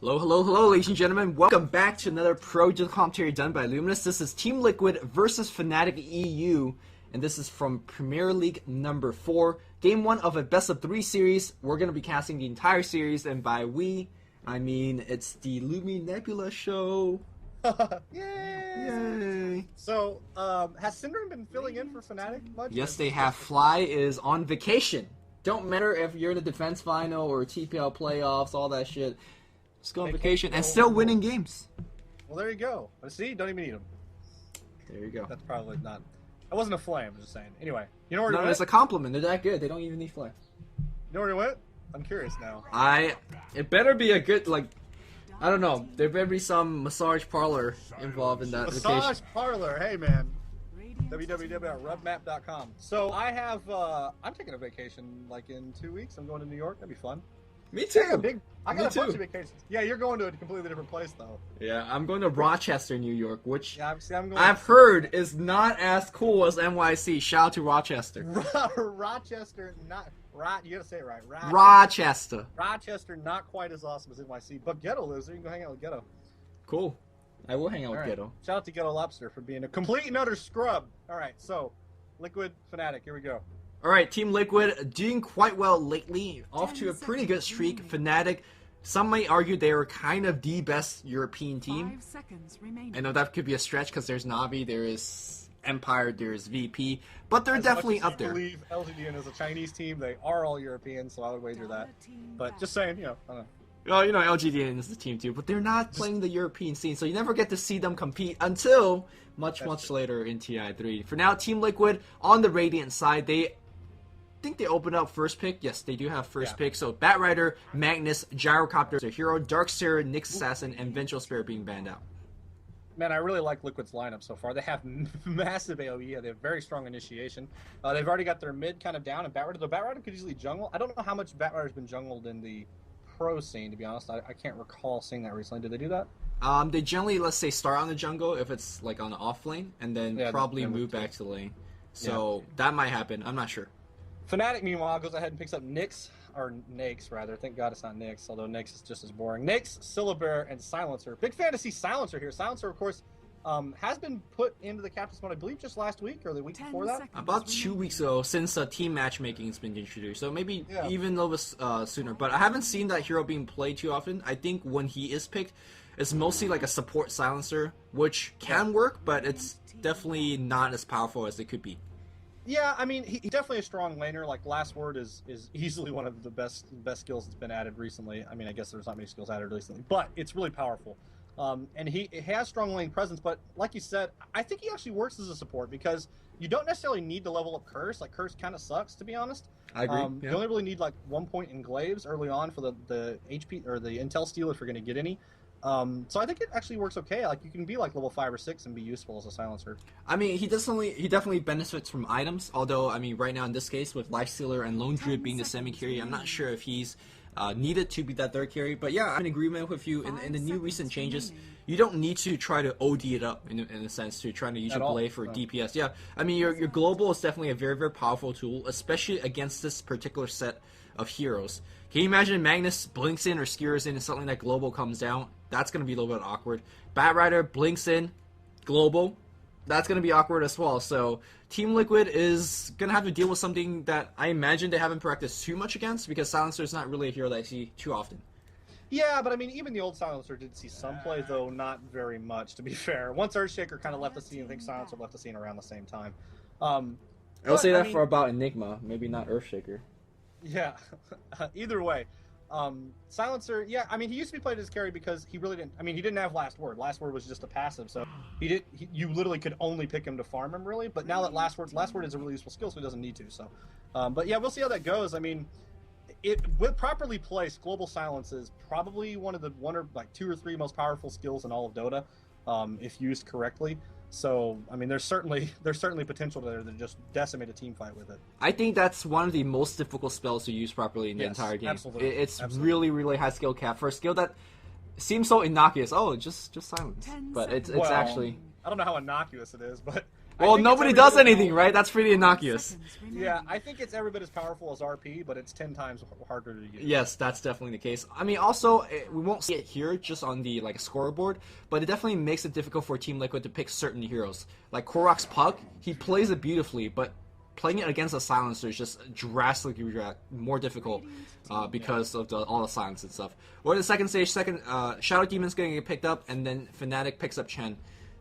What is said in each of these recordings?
Hello, hello, hello, ladies and gentlemen. Welcome back to another Pro DotaCommentary done by Luminous. This is Team Liquid versus Fnatic.eu, and this is from Premier League number 4. Game 1 of a best-of-3 series. We're going to be casting the entire series, and by we, I mean it's the Nebula show. Yay! So, has Syndrome been filling in for Fnatic much? Yes, they have. Fly is on vacation. Don't matter if you're in the defense final or TPL playoffs, all that shit. Just go on vacation and still winning games. Well, there you go. See, don't even need them. There you go. That's probably not. That wasn't a flame. I'm just saying. Anyway, you know where he No, went? it's a compliment. They're that good. They don't even need fly. You know where he went? I'm curious now. It better be a good, like, I don't know. There better be some massage parlor involved in that Massage vacation. parlor. Hey, man. www.rubmap.com. So I have, I'm taking a vacation like in 2 weeks. I'm going to New York. That'd be fun. Me too. I got a bunch of vacations. Yeah, you're going to a completely different place though. Yeah, I'm going to Rochester, New York, which I'm going. I've heard is not as cool as NYC. Shout out to Rochester. Rochester, not right. You gotta say it right. Rochester. Rochester, not quite as awesome as NYC, but Ghetto lives there. You can go hang out with Ghetto. Cool. I will hang out with All right. Ghetto. Shout out to Ghetto Lobster for being a complete and utter scrub. All right, so Liquid Fnatic, here we go. All right, Team Liquid doing quite well lately, off to a pretty good streak. Fnatic, some might argue they are kind of the best European team. I know that could be a stretch because there's Navi, there is Empire, there's VP, but they're definitely up there. I believe LGDN is a Chinese team. They are all European, so I would wager that. But just saying, I don't know. Well, LGDN is the team too, but they're not playing the European scene, so you never get to see them compete until much later in TI3. For now, Team Liquid on the Radiant side, they think they opened up first pick. Yes, they do have first pick. So Batrider, Magnus, Gyrocopter, a hero, Darkseer, Nyx Assassin, and Vengeful Spirit being banned out. Man, I really like Liquid's lineup so far. They have massive AoE. They have very strong initiation. They've already got their mid kind of down, and Batrider, though Batrider could easily jungle. I don't know how much Batrider's been jungled in the pro scene, to be honest. I can't recall seeing that recently. Did they do that? They generally, let's say, start on the jungle if it's like on the off lane, and then probably move back to the lane. So that might happen. I'm not sure. Fnatic, meanwhile, goes ahead and picks up Nyx, or Nyx, rather. Thank God it's not Nyx, although Nyx is just as boring. Nyx, Syllabear, and Silencer. Big fan to see Silencer here. Silencer, of course, has been put into the captain's mode, I believe, just last week or the week before that. About 2 weeks ago, since team matchmaking has been introduced. So maybe even a little bit sooner. But I haven't seen that hero being played too often. I think when he is picked, it's mostly like a support Silencer, which can work, but it's definitely not as powerful as it could be. Yeah, I mean, he's definitely a strong laner. Like, Last Word is easily one of the best skills that's been added recently. I mean, I guess there's not many skills added recently, but it's really powerful. And he has strong lane presence, but like you said, I think he actually works as a support because you don't necessarily need to level up Curse. Like, Curse kind of sucks, to be honest. I agree. You only really need, like, 1 point in Glaives early on for the HP or the Intel Steal if you're going to get any. So I think it actually works okay. Like, you can be like level 5 or 6 and be useful as a Silencer. I mean, he definitely benefits from items. Although, I mean, right now in this case with Lifestealer and Lone Druid being the semi carry, I'm not sure if he's needed to be that third carry. But yeah, I'm in agreement with you. In the new recent changes, you don't need to try to OD it up in a sense to try to use your Blade for DPS. Yeah, I mean, your global is definitely a very, very powerful tool, especially against this particular set of heroes. Can you imagine Magnus blinks in or skewers in and something that global comes down? That's going to be a little bit awkward. Batrider blinks in, global. That's going to be awkward as well. So Team Liquid is going to have to deal with something that I imagine they haven't practiced too much against because Silencer is not really a hero that I see too often. Yeah, but I mean, even the old Silencer did see some play, though not very much, to be fair. Once Earthshaker kind of left the scene, I think Silencer left the scene around the same time. I will say that for about Enigma, maybe not Earthshaker. Yeah, either way. Silencer, yeah, I mean, he used to be played as carry because he really didn't, I mean, he didn't have Last Word. Last Word was just a passive, so you literally could only pick him to farm him, really, but now that Last Word is a really useful skill, so he doesn't need to, so. But yeah, we'll see how that goes. I mean, with properly placed, Global Silence is probably one or like 2 or 3 most powerful skills in all of Dota, if used correctly. So, I mean, there's certainly potential there to just decimate a team fight with it. I think that's one of the most difficult spells to use properly in the entire game. Absolutely. It's really, really high skill cap for a skill that seems so innocuous. Oh, just silence. But it's actually... I don't know how innocuous it is, but Well, think nobody it's does every bit anything, right? That's pretty innocuous. Yeah, I think it's every bit as powerful as RP, but it's 10 times harder to use. Yes, that's definitely the case. I mean, also, we won't see it here just on the scoreboard, but it definitely makes it difficult for Team Liquid to pick certain heroes. Like Korok's Puck, he plays it beautifully, but playing it against a silencer is just drastically more difficult because of all the silence and stuff. Or the second stage, Shadow Demon's going to get picked up, and then Fnatic picks up Chen.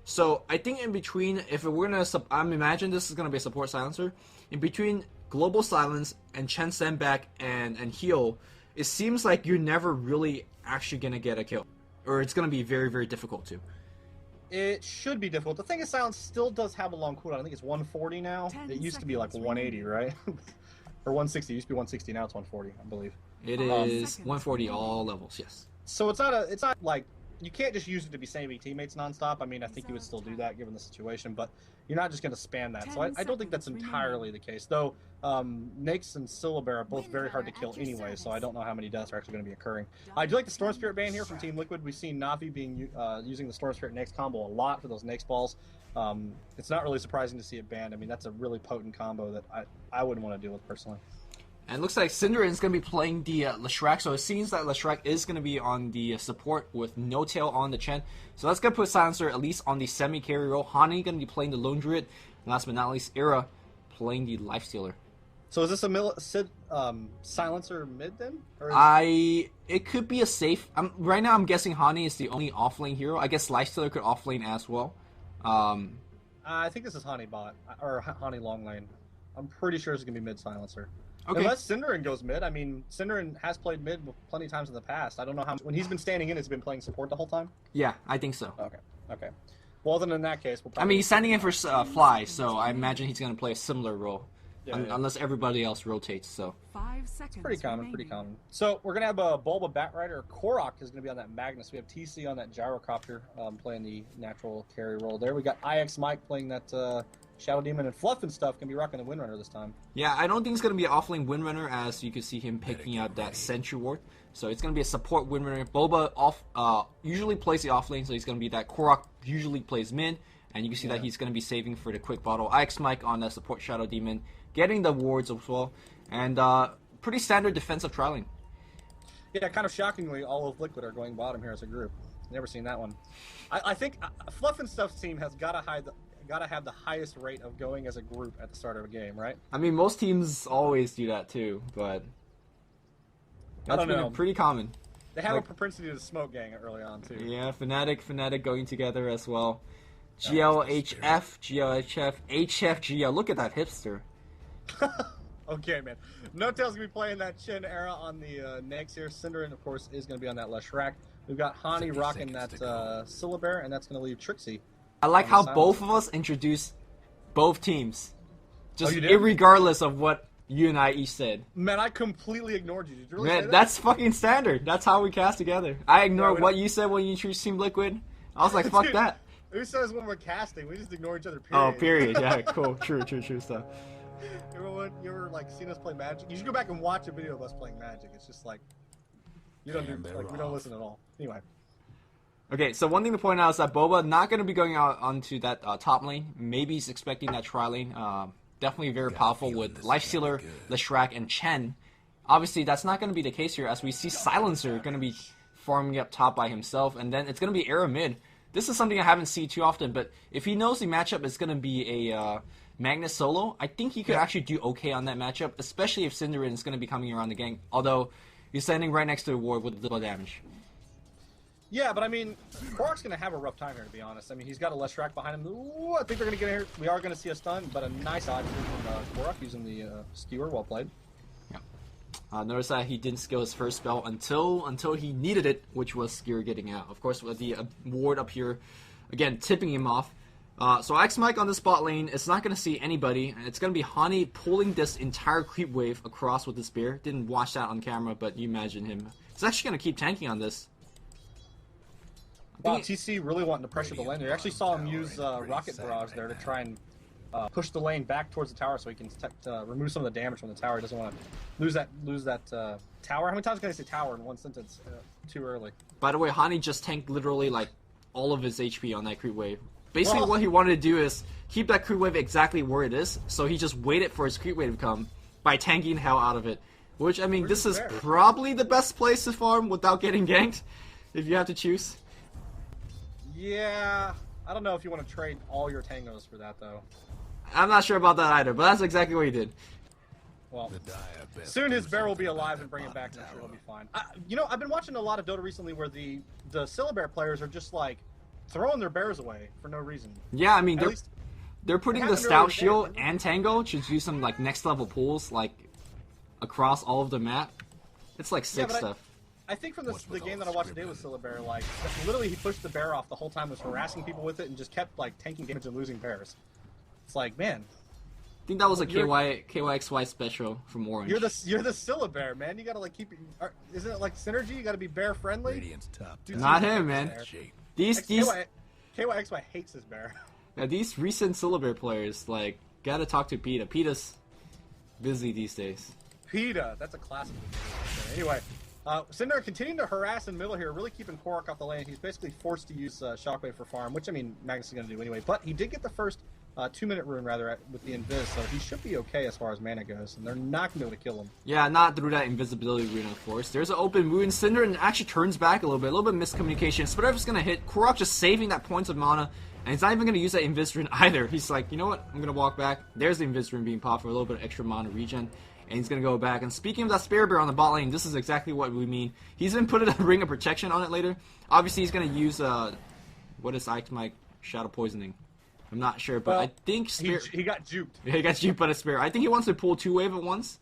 So I think in between, if we're going to, I imagine this is going to be a support silencer, in between Global Silence and Chen Sandback and Heal, it seems like you're never really actually going to get a kill. Or it's going to be very, very difficult to. It should be difficult. The thing is, Silence still does have a long cooldown. I think it's 140 now. It used to be like 180, right? Or 160. It used to be 160. Now it's 140, I believe. It is 140 all levels, yes. So it's not like you can't just use it to be saving teammates nonstop. I mean, I think you would still do that given the situation, but you're not just going to spam that. So I don't think that's entirely the case. Though Nyx and Syllabear are both very hard to kill anyway, so I don't know how many deaths are actually going to be occurring. I do like the Storm Spirit ban here from Team Liquid. We've seen Navi using the Storm Spirit Nyx combo a lot for those Nyx balls. It's not really surprising to see it banned. I mean, that's a really potent combo that I wouldn't want to deal with personally. And it looks like Synderen is going to be playing the Leshrac, so it seems that Leshrac is going to be on the support with No Tail on the Chen. So that's going to put Silencer at least on the semi-carry role. Hani going to be playing the Lone Druid. And last but not least, Era playing the Lifestealer. So is this a Silencer mid then? Or it could be a safe. Right now I'm guessing Hani is the only offlane hero. I guess Lifestealer could offlane as well. I think this is Hani bot, or Hani long lane. I'm pretty sure it's going to be mid Silencer. Okay. Unless Synderen goes mid. I mean, Synderen has played mid plenty of times in the past. I don't know how when he's been standing in, has he been playing support the whole time? Yeah, I think so. Okay. Well, then in that case, we'll probably... I mean, he's standing in for Fly, so I imagine he's going to play a similar role. Yeah. Unless everybody else rotates, so... 5 seconds Pretty common. So, we're going to have a Bulba Batrider. Korok is going to be on that Magnus. We have TC on that Gyrocopter playing the natural carry role there. We got IX Mike playing that... Shadow Demon and Fluff and stuff can be rocking the Windrunner this time. Yeah, I don't think it's going to be an offlane Windrunner, as you can see him picking up that Sentry Ward. So it's going to be a support Windrunner. Boba usually plays the offlane, so he's going to be that. Korok usually plays mid, and you can see that he's going to be saving for the quick bottle. IX Mike on the support Shadow Demon, getting the wards as well, and pretty standard defensive trialing. Yeah, kind of shockingly, all of Liquid are going bottom here as a group. Never seen that one. I think Fluff and Stuff's team has got to have the highest rate of going as a group at the start of a game, right? I mean, most teams always do that too, but that's been pretty common. They have a propensity to smoke gang early on too. Yeah, Fnatic going together as well. GLHF, HF, GL. Look at that hipster. Okay, man. No Tail's going to be playing that Chen Era on the next here. Synderen, of course, is going to be on that Leshrac. We've got Hani rocking that Syllabear, and that's going to leave Trixie. I like how both of us introduced both teams. Just irregardless of what you and I each said. Man, I completely ignored you. Did you really say that? That's fucking standard. That's how we cast together. I ignored what you said when you introduced Team Liquid. I was like, fuck Dude, that. Who says when we're casting? We just ignore each other, period. Oh, period. Yeah, cool. True stuff. You ever like seen us play Magic? You should go back and watch a video of us playing Magic. It's just like we don't listen at all. Anyway. Okay, so one thing to point out is that Boba not going to be going out onto that top lane. Maybe he's expecting that tri lane. Definitely very powerful with Lifestealer, Leshrac, and Chen. Obviously, that's not going to be the case here, as we see Silencer going to be farming up top by himself, and then it's going to be Era mid. This is something I haven't seen too often, but if he knows the matchup is going to be a Magnus solo, I think he could actually do okay on that matchup, especially if Synderen is going to be coming around the gang, although he's standing right next to the ward with little damage. Yeah, but I mean, Korok's going to have a rough time here, to be honest. I mean, he's got a Leshrac behind him. Ooh, I think they're going to get here. We are going to see a stun, but a nice odd from Korok using the skewer. Well played. Yeah. Notice that he didn't skill his first spell until he needed it, which was skewer getting out. Of course, with the ward up here, again, tipping him off. So X-Mike on the spot lane is not going to see anybody. It's going to be Hani pulling this entire creep wave across with the spear. Didn't watch that on camera, but you imagine him. He's actually going to keep tanking on this. Wow, TC really wanting to pressure the lane. You actually saw him use Rocket Barrage there to try and push the lane back towards the tower so he can remove some of the damage from the tower. He doesn't want to lose that tower. How many times can I say tower in one sentence too early? By the way, Hani just tanked literally like all of his HP on that creep wave. basically Well, what he wanted to do is keep that creep wave exactly where it is, so he just waited for his creep wave to come by tanking hell out of it. Which, I mean, this is fair. probably the best place to farm without getting ganked, if you have to choose. yeah, I don't know if you want to trade all your tangos for that though. I'm not sure about that either, but that's exactly what he did. Well, soon his bear will be alive and bring it back, and I'm sure he'll be fine. You know, I've been watching a lot of Dota recently where the Syllabear players are just like throwing their bears away for no reason. Yeah, I mean, At least they're putting the happened Stout earlier Shield today. and Tango to do some like next level pulls like across all of the map. It's like sick but stuff. I think from the game that I watched today with Syllabear, like literally he pushed the bear off the whole time, was harassing people with it, and just kept like tanking damage and losing bears. It's like, man, I think that was a KYXY special from Orange. you're the Syllabear, man. You gotta like keep. Isn't it like synergy? You gotta be bear friendly. Not him, man. These KYXY hates his bear. yeah, these recent Syllabear players like gotta talk to PETA. PETA's busy these days. PETA, that's a classic. Anyway, Cinder continuing to harass in middle here, really keeping Korok off the lane. He's basically forced to use Shockwave for farm, which I mean Magnus is going to do anyway. But he did get the first 2-minute rune rather with the Invis, so he should be okay as far as mana goes. And they're not going to be able to kill him. Yeah, not through that invisibility rune, of course. There's an open wound. Cinder and actually turns back a little bit miscommunication. Spreader's going to hit. Korok just saving that points of mana. And he's not even going to use that Invis rune either. He's like, you know what? I'm going to walk back. There's the Invis rune being popped for a little bit of extra mana regen. And he's going to go back. And speaking of that Spare Bear on the bot lane, this is exactly what we mean. He's been putting a ring of protection on it later. Obviously, he's going to use, what is Ike's Mike? Shadow Poisoning. I'm not sure, but Well, I think Spare... he got juked. Yeah, he got juked by the Spare. I think he wants to pull 2-wave at once.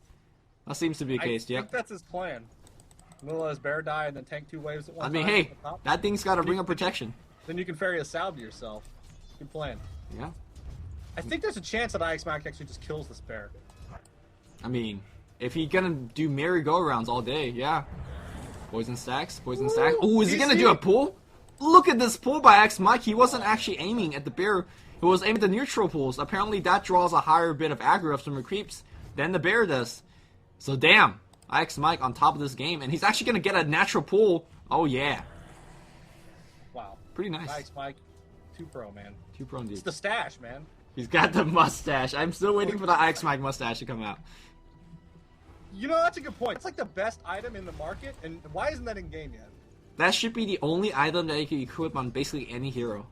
That seems to be the case, I yeah. think that's his plan. We'll let his bear die and then tank 2 waves at once. I mean, hey, that thing's got a ring of protection. Then you can ferry a salve to yourself. Good plan. Yeah. I think there's a chance that IXMac actually just kills this bear. I mean, if he gonna do merry-go-rounds all day, yeah. Poison stacks, poison stacks. Oh, is he gonna do a pull? Look at this pull by X Mike. He wasn't actually aiming at the bear. He was aiming at the neutral pulls. Apparently, that draws a higher bit of aggro of some creeps than the bear does. So, damn. X Mike on top of this game. And he's actually gonna get a natural pull. Oh, yeah. Wow. Pretty nice. IXMike, 2 pro, man. 2 pro indeed. It's the stash, man. He's got the mustache. I'm still waiting for the X Mike mustache to come out. You know, that's a good point. It's like the best item in the market, and why isn't that in game yet? That should be the only item that you can equip on basically any hero.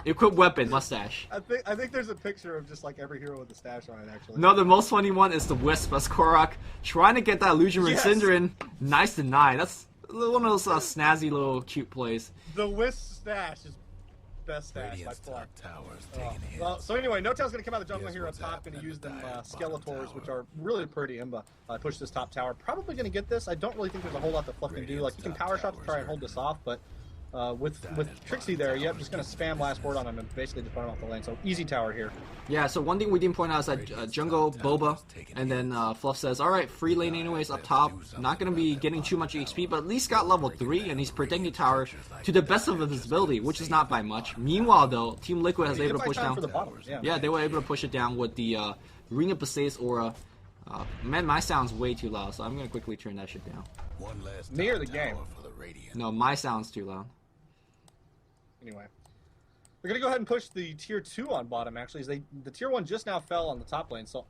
Equip weapon, mustache. I think there's a picture of just like every hero with a stash on it, actually. No, the most funny one is the Wisp as Korok trying to get that illusion ring Yes. Cinder in. Nice deny. That's one of those snazzy little cute plays. The Wisp stash is best stash by far. Well, so anyway, No-Tail's going to come out of the jungle here up top, going to use them Skeletors, which are really pretty Imba. Push this top tower. Probably going to get this. I don't really think there's a whole lot that Fluff can do. Like, you can power shot to try and hold this off, but with Trixie there, yep, just going to spam last word on him and basically just run him off the lane. So easy tower here. Yeah, so one thing we didn't point out is that Jungle, Boba, and then Fluff says, alright, free lane anyways up top. Not going to be getting too much HP, but at least got level 3, and he's protecting tower to the best of his ability, which is not by much. Meanwhile, though, Team Liquid has able to push down. For the bottom, yeah, they were able to push it down with the Ring of Passace aura. Man, my sound's way too loud, so I'm going to quickly turn that shit down. Me or the game? No, my sound's too loud. Anyway. We're going to go ahead and push the tier 2 on bottom, actually. The tier 1 just now fell on the top lane, so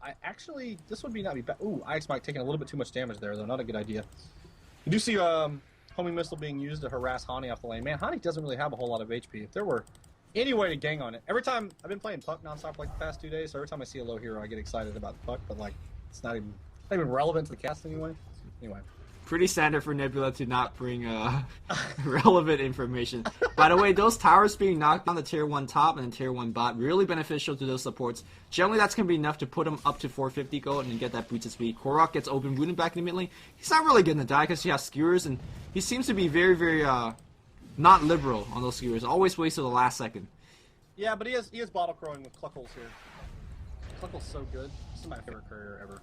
this would not be bad. Ooh, IXMike taking a little bit too much damage there, though. Not a good idea. You do see Homing Missile being used to harass Hani off the lane. Man, Hani doesn't really have a whole lot of HP. If there were any way to gang on it. Every time, I've been playing Puck nonstop for like the past 2 days, so every time I see a low hero, I get excited about the Puck, but like, it's not even relevant to the cast anyway. Anyway. Pretty standard for Nebula to not bring relevant information. By the way, those towers being knocked on the tier 1 top and the tier 1 bot, really beneficial to those supports. Generally, that's going to be enough to put him up to 450 gold and get that boosted speed. Korok gets open wounded back immediately. He's not really going to die because he has skewers, and he seems to be very, very not liberal on those skewers. Always waits till the last second. Yeah, but he is bottle crowing with Cluckles here. Cluckles so good. This is my favorite career ever.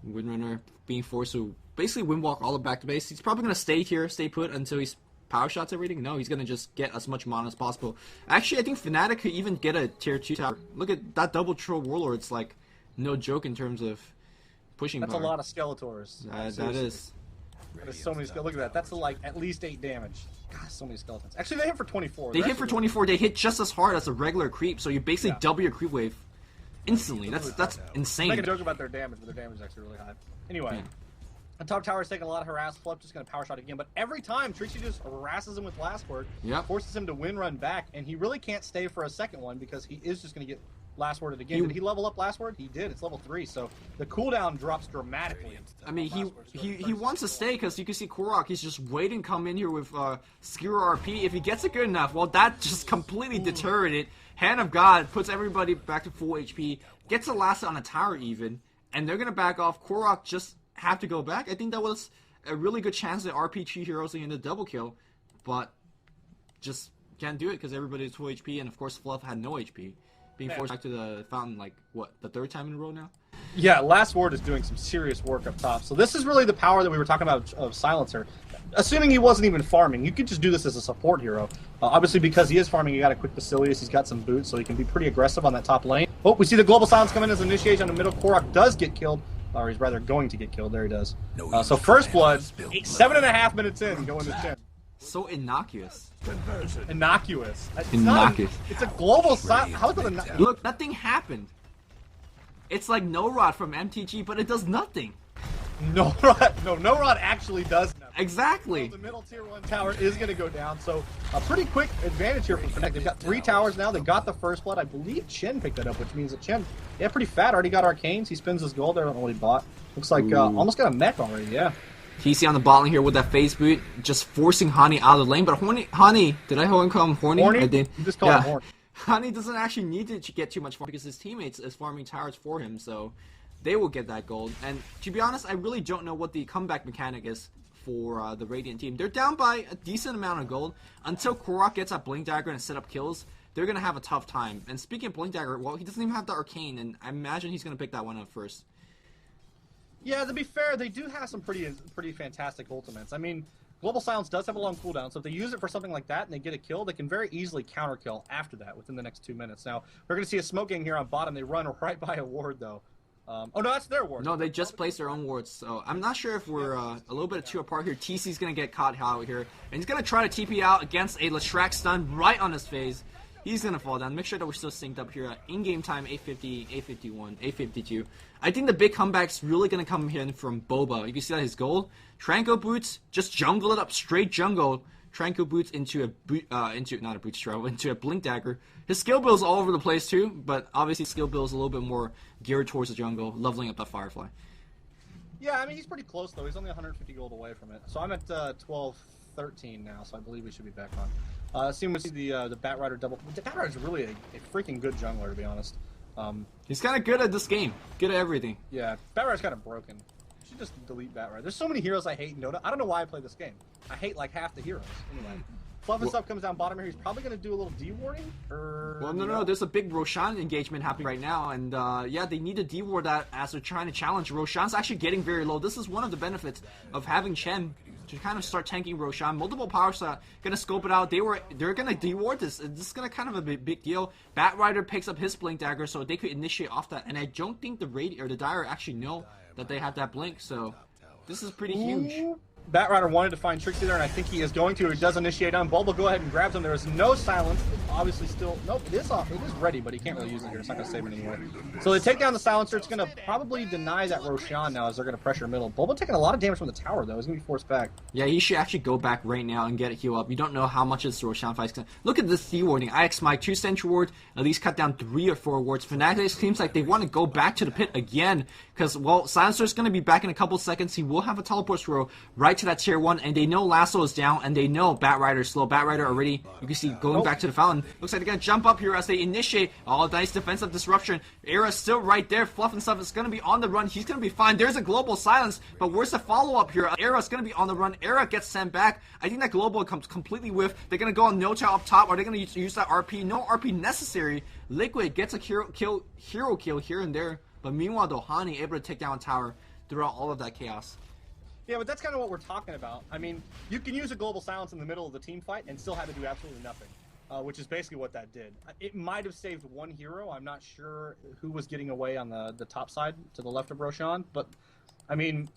Windrunner being forced to basically windwalk all the back to base. He's probably going to stay here, stay put until he's power shots everything. No, he's going to just get as much mana as possible. Actually, I think Fnatic could even get a tier 2 tower. Look at that double troll warlord. It's like no joke in terms of pushing That's power. a lot of Skeletors. That is. There's so many skeletons. Look at that. That's like at least 8 damage. God, so many skeletons. Actually, they hit for 24. They hit for 24. They hit just as hard as a regular creep, so you basically double your creep wave instantly. That's insane. I make a joke about their damage, but their damage is actually really high. Anyway, the top tower is taking a lot of harass. Fluff just going to power shot again, but every time Trixie just harasses him with last word, forces him to win run back, and he really can't stay for a second one because he is just going to get last worded again. Did he level up last word? He did. It's level 3, so the cooldown drops dramatically. I mean, he wants to stay because you can see Korok. He's just waiting to come in here with Skewer RP. If he gets it good enough, well, that just completely deterred it. Hand of God puts everybody back to full HP. Gets the last on a tower even, and they're gonna back off. Korok just have to go back. I think that was a really good chance that RPG heroes in the double kill, but just can't do it because everybody's full HP, and of course Fluff had no HP. Being forced back to the fountain, like, what, the 3rd time in a row now? Yeah, Last Word is doing some serious work up top. So this is really the power that we were talking about of Silencer. Assuming he wasn't even farming, you could just do this as a support hero. Obviously, because he is farming, he got a quick Basilius, he's got some boots, so he can be pretty aggressive on that top lane. Oh, we see the Global Silence come in as initiation on the middle. Korok does get killed, or he's rather going to get killed. There he does. So First Blood, 7.5 minutes in, going to Chen. So innocuous. Innocuous. Innocuous. It's a global silence. How is it innocuous? Look, nothing happened. It's like No Rod from MTG, but it does nothing. No Rod actually does nothing. Exactly. So the middle tier 1 tower is going to go down, so a pretty quick advantage here from Fnatic. They've got 3 towers now. They got the First Blood. I believe Chen picked that up, which means that Chen, pretty fat. Already got Arcanes. He spends his gold there. I don't know what he bought. Looks like almost got a mech already, yeah. TC on the bot lane here with that phase boot, just forcing Hani out of the lane. But Hani, did I call him Horny? Horny? I did. You just call him Horny. Hani doesn't actually need to get too much farm because his teammates is farming towers for him, so they will get that gold. And to be honest, I really don't know what the comeback mechanic is for the Radiant team. They're down by a decent amount of gold. Until Korok gets that Blink Dagger and set up kills, they're going to have a tough time. And speaking of Blink Dagger, well, he doesn't even have the Arcane, and I imagine he's going to pick that one up first. Yeah, to be fair, they do have some pretty fantastic ultimates. I mean, Global Silence does have a long cooldown, so if they use it for something like that and they get a kill, they can very easily counter kill after that within the next 2 minutes. Now, we're going to see a smoke gang here on bottom. They run right by a ward, though. Oh, no, that's their ward. No, they just placed their own wards, so I'm not sure if we're a little bit too apart here. TC's going to get caught out here, and he's going to try to TP out against a Leshrac stun right on his face. He's going to fall down. Make sure that we're still synced up here at in-game time, 850, 851, 852. I think the big comeback's really going to come here from Boba. You can see that his gold. Tranquil Boots, just jungle it up, straight jungle. Tranquil Boots into into a Blink Dagger. His skill build's all over the place too, but obviously skill build's a little bit more geared towards the jungle, leveling up that Firefly. Yeah, I mean, he's pretty close, though. He's only 150 gold away from it. So I'm at 12-13 now, so I believe we should be back on. Seeing we see the Batrider double. The Batrider's really a freaking good jungler, to be honest. He's kind of good at this game. Good at everything. Yeah, Batrider's kind of broken. You should just delete Batrider. There's so many heroes I hate in Dota. I don't know why I play this game. I hate like half the heroes. Anyway. Fluff and stuff comes down bottom here. He's probably going to do a little D-warding? Well, no. There's a big Roshan engagement happening right now. And, yeah, they need to D-ward that as they're trying to challenge. Roshan's actually getting very low. This is one of the benefits of having Chen to kind of start tanking Roshan. Multiple power shot, gonna scope it out. They're gonna de-ward this. This is gonna kind of a big deal. Batrider picks up his Blink Dagger, so they could initiate off that. And I don't think the Dire actually know that they have that Blink, so this is pretty huge. Batrider wanted to find Trixie there, and I think he is going to. He does initiate on. Bulba go ahead and grabs him. There is no silence. Obviously still... Nope, it is off. It is ready, but he can't really use it here. It's not going to save it anyway. So they take down the silencer. It's going to probably deny that Roshan now as they're going to pressure middle. Bulba taking a lot of damage from the tower, though. He's going to be forced back. Yeah, he should actually go back right now and get a heal up. You don't know how much this Roshan fight's going to... Look at this D-warding. IX Smite, 2 Sentry Ward, at least cut down 3 or 4 wards. Fnatic seems like they want to go back to the pit again, because, well, Silencer's going to be back in a couple seconds. He will have a teleport throw right to that tier 1, and they know Lasso is down, and they know Batrider's slow. Batrider already, you can see, going back to the fountain. Looks like they're going to jump up here as they initiate. Oh, nice defensive disruption. Era's still right there. Fluff and stuff is going to be on the run. He's going to be fine. There's a global silence, but where's the follow-up here? Era's going to be on the run. Era gets sent back. I think that global comes completely with. They're going to go on no tail up top. Are they going to use that RP? No RP necessary. Liquid gets a hero kill here and there, but meanwhile, Hani able to take down a tower throughout all of that chaos. Yeah, but that's kind of what we're talking about. I mean, you can use a global silence in the middle of the team fight and still have to do absolutely nothing, which is basically what that did. It might have saved one hero. I'm not sure who was getting away on the top side to the left of Roshan, but, I mean,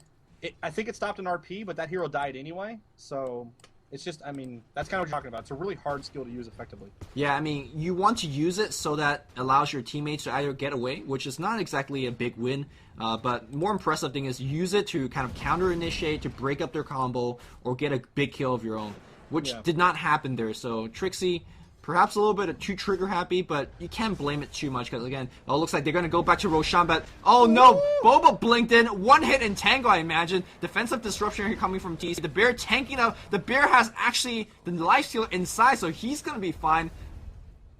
I think it stopped an RP, but that hero died anyway. So it's just, I mean, that's kind of what you're talking about. It's a really hard skill to use effectively. Yeah, I mean, you want to use it so that allows your teammates to either get away, which is not exactly a big win, but more impressive thing is use it to kind of counter-initiate, to break up their combo, or get a big kill of your own, which did not happen there. So Trixie, perhaps a little bit too trigger-happy, but you can't blame it too much, because again, it looks like they're going to go back to Roshan, but oh no, Boba blinked in, one hit and tango, I imagine. Defensive disruption here coming from TC. The bear tanking up, the bear has actually the lifesteal inside, so he's going to be fine.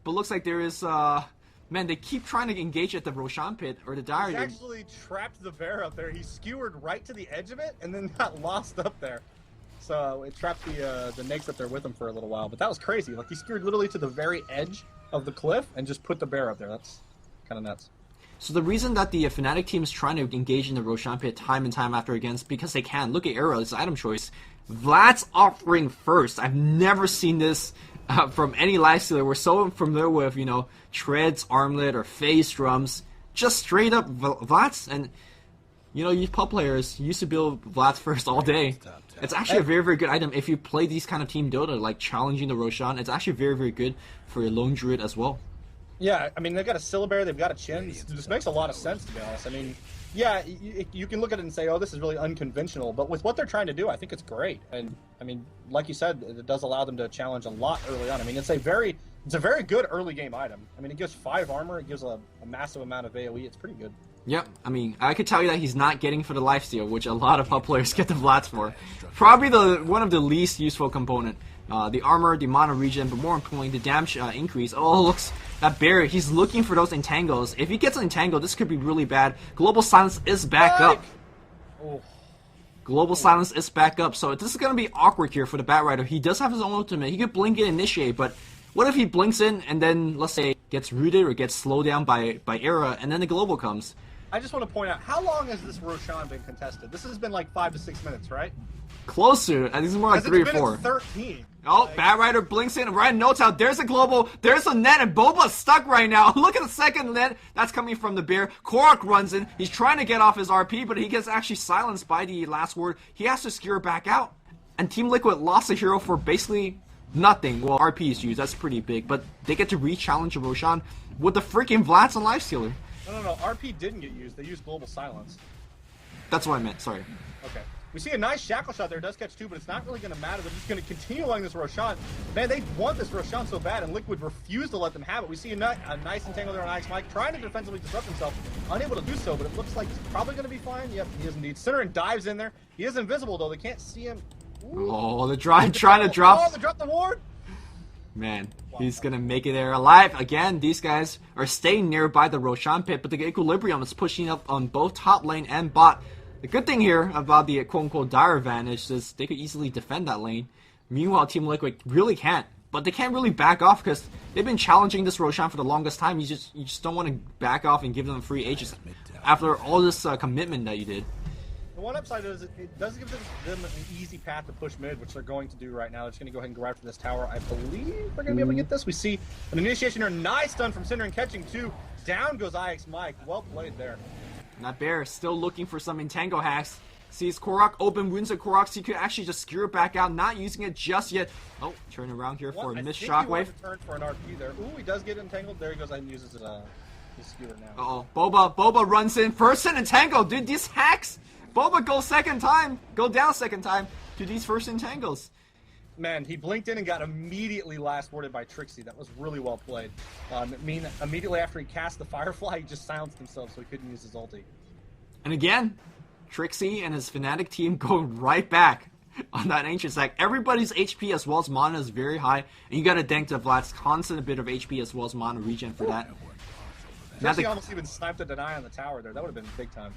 But looks like there is, man, they keep trying to engage at the Roshan pit, or the Dire. He actually trapped the bear up there. He skewered right to the edge of it, and then got lost up there. So it trapped the Nakes up there with him for a little while, but that was crazy. Like, he skewered literally to the very edge of the cliff and just put the bear up there. That's kind of nuts. So the reason that the Fnatic team is trying to engage in the Roshan pit time and time after again is because they can. Look at Arrow's item choice. Vlad's offering first. I've never seen this from any lifestealer. We're so familiar with, you know, treads, armlet, or phase drums. Just straight up Vlad's. And, you know, you pub players used to build Vlad's first all day. It's actually a very, very good item. If you play these kind of Team Dota, like challenging the Roshan, it's actually very, very good for your lone druid as well. Yeah, I mean, they've got a Syllabear, they've got a Chin. This makes a lot of sense, to be honest. I mean, yeah, you can look at it and say, oh, this is really unconventional, but with what they're trying to do, I think it's great. And, I mean, like you said, it does allow them to challenge a lot early on. I mean, it's a very good early game item. I mean, it gives 5 armor, it gives a massive amount of AoE, it's pretty good. Yep, I mean, I could tell you that he's not getting for the lifesteal, which a lot of pub players get the Vlads for. Probably one of the least useful component. The armor, the mono regen, but more importantly, the damage increase. Oh, looks, that bear, he's looking for those entangles. If he gets an entangle, this could be really bad. Global Silence is back up. Oh. Global Silence is back up, so this is going to be awkward here for the Bat Rider. He does have his own ultimate. He could blink and initiate, but what if he blinks in and then, let's say, gets rooted or gets slowed down by Era, and then the global comes? I just want to point out, how long has this Roshan been contested? This has been like 5 to 6 minutes, right? Closer. I think it's more like 3 or 4. 13. Oh, like, Bat Rider blinks in. Ryan notes out. There's a global. There's a net, and Boba's stuck right now. Look at the second net. That's coming from the bear. Korok runs in. He's trying to get off his RP, but he gets actually silenced by the last word. He has to skewer back out. And Team Liquid lost a hero for basically nothing. Well, RP is used. That's pretty big. But they get to re-challenge Roshan with the freaking Vlads and Lifestealer. No. RP didn't get used. They used Global Silence. That's what I meant. Sorry. Okay. We see a nice shackle shot there. It does catch 2, but it's not really going to matter. They're just going to continue along this Roshan. Man, they want this Roshan so bad, and Liquid refuse to let them have it. We see a nice entangle there on Ix Mike, trying to defensively disrupt himself. Unable to do so, but it looks like he's probably going to be fine. Yep, he is indeed. Cinneren dives in there. He is invisible, though. They can't see him. Ooh. Oh, they're trying to drop. Oh, they dropped the ward. Man, he's gonna make it there alive. Again, these guys are staying nearby the Roshan pit, but the Equilibrium is pushing up on both top lane and bot. The good thing here about the quote-unquote dire advantage is they could easily defend that lane. Meanwhile, Team Liquid really can't. But they can't really back off because they've been challenging this Roshan for the longest time. You just don't want to back off and give them free ages after all this commitment that you did. The one upside is it does give them an easy path to push mid, which they're going to do right now. They're just going to go ahead and go after this tower. I believe they're going to be able to get this. We see an initiation here. Nice stun from Cinder and catching 2. Down goes Ix Mike. Well played there. And that bear still looking for some entangle hacks. Sees Korok open wounds at Korok, so he could actually just skewer it back out, not using it just yet. Oh, turn around here for a missed shockwave. Turn for an RP there. Ooh, he does get entangled. There he goes and uses his skewer now. Uh-oh. Boba runs in. First and entangle. Dude, these hacks. Boba go down second time to these first entangles. Man, he blinked in and got immediately last worded by Trixie. That was really well played. Immediately after he cast the Firefly, he just silenced himself so he couldn't use his ulti. And again, Trixie and his Fnatic team go right back on that Ancient Stack. Everybody's HP as well as mana is very high, and you gotta thank the Vlad's constant bit of HP as well as mana regen for that. Trixie almost even sniped a deny on the tower there. That would have been big time.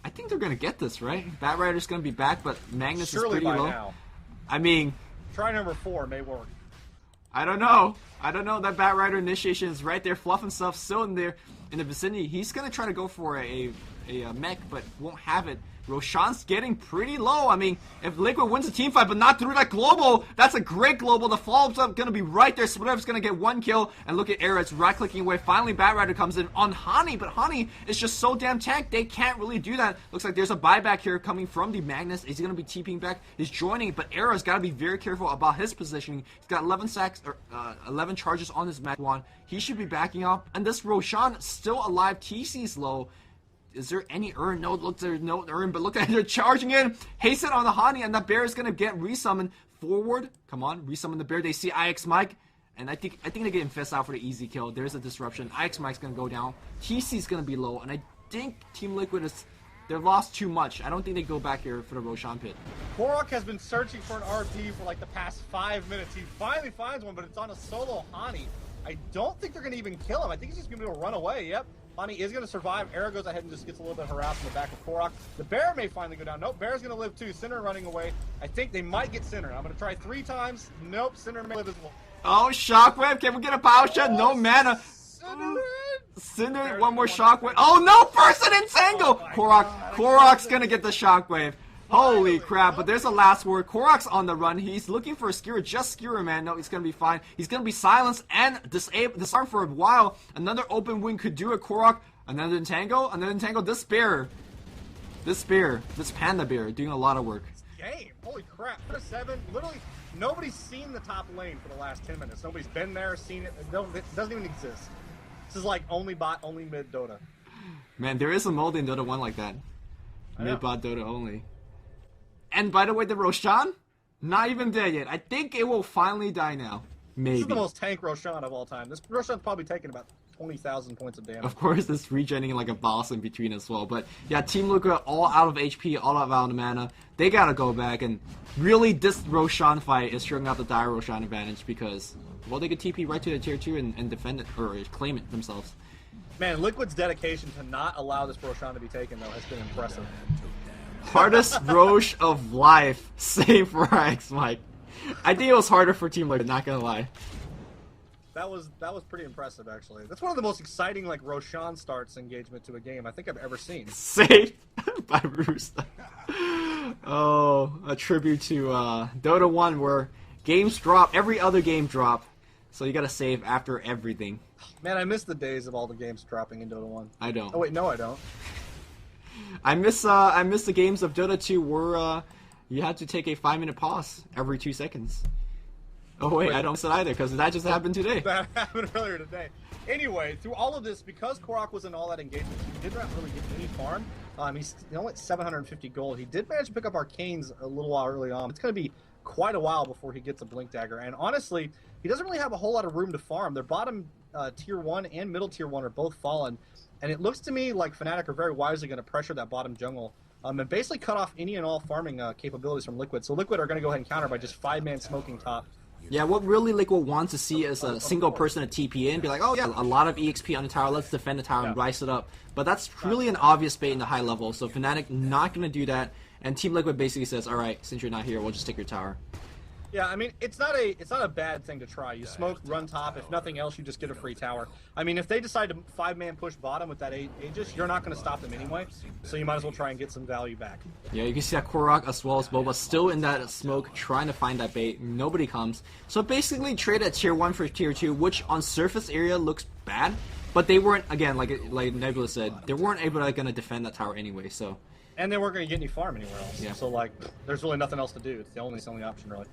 I think they're gonna get this, right? Bat Rider's gonna be back, but Magnus is pretty low. Now. I mean, try number 4 may work. I don't know. That Bat Rider initiation is right there, fluffing stuff, still in the vicinity. He's gonna try to go for a mech, but won't have it. Roshan's getting pretty low. I mean, if Liquid wins a team fight but not through that global, that's a great global. The follow-up's up gonna be right there. Splitup's gonna get 1 kill, and look at Era, it's right-clicking away. Finally, Batrider comes in on Honey, but Honey is just so damn tanked, they can't really do that. Looks like there's a buyback here coming from the Magnus. Is he gonna be TPing back? He's joining, but Era's gotta be very careful about his positioning. He's got 11 sacks, or 11 charges on his Mag 1. He should be backing up, and this Roshan still alive. TC's low. Is there any urn? No, look, there's no urn, but look at it, they're charging in. Hasten on the Honey, and that bear is gonna get resummoned forward. Come on, resummon the bear. They see IX Mike, and I think they get Infest out for the easy kill. There's a disruption. IX Mike's gonna go down. TC's gonna be low, and I think Team Liquid they've lost too much. I don't think they go back here for the Roshan pit. Korok has been searching for an RP for like the past 5 minutes. He finally finds one, but it's on a solo Hani. I don't think they're gonna even kill him. I think he's just gonna be able to run away. Yep. Hani is going to survive. Era goes ahead and just gets a little bit harassed in the back of Korok. The bear may finally go down. Nope, bear's going to live too. Cinder running away. I think they might get Cinder. I'm going to try 3 times. Nope, Cinder may live as well. Oh, Shockwave. Can we get a power shot? No mana. Cinder, one more Shockwave. Oh, no, person in Tango. Korok's going to get the Shockwave. Holy crap, but there's a last word. Korok's on the run. He's looking for a Skewer. Just Skewer, man. No, he's going to be fine. He's going to be silenced and disarmed for a while. Another open wing could do it. Korok, another entangle. This panda bear doing a lot of work. Game. Holy crap. For 7, literally, nobody's seen the top lane for the last 10 minutes. Nobody's been there, seen it. It doesn't even exist. This is like only bot, only mid Dota. Man, there is a mold in Dota 1 like that. Mid bot Dota only. And by the way, the Roshan, not even dead yet. I think it will finally die now. Maybe. This is the most tank Roshan of all time. This Roshan's probably taking about 20,000 points of damage. Of course, it's regenerating like a boss in between as well. But yeah, Team Liquid all out of HP, all out of mana. They gotta go back, and really this Roshan fight is showing out the dire Roshan advantage because, well, they could TP right to the tier 2 and defend it, or claim it themselves. Man, Liquid's dedication to not allow this Roshan to be taken, though, has been impressive. Hardest Roche of life, save for IX Mike. I think it was harder for Team Liquid, not gonna lie. That was pretty impressive, actually. That's one of the most exciting like Roshan starts engagement to a game I think I've ever seen. Saved by Roosta. Oh, a tribute to Dota 1 where games drop, every other game drop, so you gotta save after everything. Man, I miss the days of all the games dropping in Dota 1. I don't. Oh wait, no I don't. I miss the games of Dota 2 where you had to take a 5-minute pause every 2 seconds. Oh wait, I don't miss it either because that just happened today. That happened earlier today. Anyway, through all of this, because Korok was in all that engagement, he did not really get any farm. He's only at 750 gold. He did manage to pick up Arcanes a little while early on. It's going to be quite a while before he gets a Blink Dagger. And honestly, he doesn't really have a whole lot of room to farm. Their bottom tier 1 and middle tier 1 are both fallen. And it looks to me like Fnatic are very wisely going to pressure that bottom jungle and basically cut off any and all farming capabilities from Liquid. So Liquid are going to go ahead and counter by just 5-man smoking top. Yeah, what really Liquid wants to see is a single person to TP in, be like, oh yeah, a lot of EXP on the tower, let's defend the tower and rise it up. But that's really an obvious bait in the high level, so Fnatic not going to do that, and Team Liquid basically says, alright, since you're not here, we'll just take your tower. Yeah, I mean, it's not a bad thing to try. You smoke, run top. If nothing else, you just get a free tower. I mean, if they decide to 5-man push bottom with that Aegis, you're not going to stop them anyway. So you might as well try and get some value back. Yeah, you can see that Korok as well as Boba still in that smoke, trying to find that bait. Nobody comes. So basically, trade at tier 1 for tier 2, which on surface area looks bad. But they weren't, again, like Nebula said, they weren't able to defend that tower anyway, so... And they weren't going to get any farm anywhere else. Yeah. So, like, there's really nothing else to do. It's the only option, really.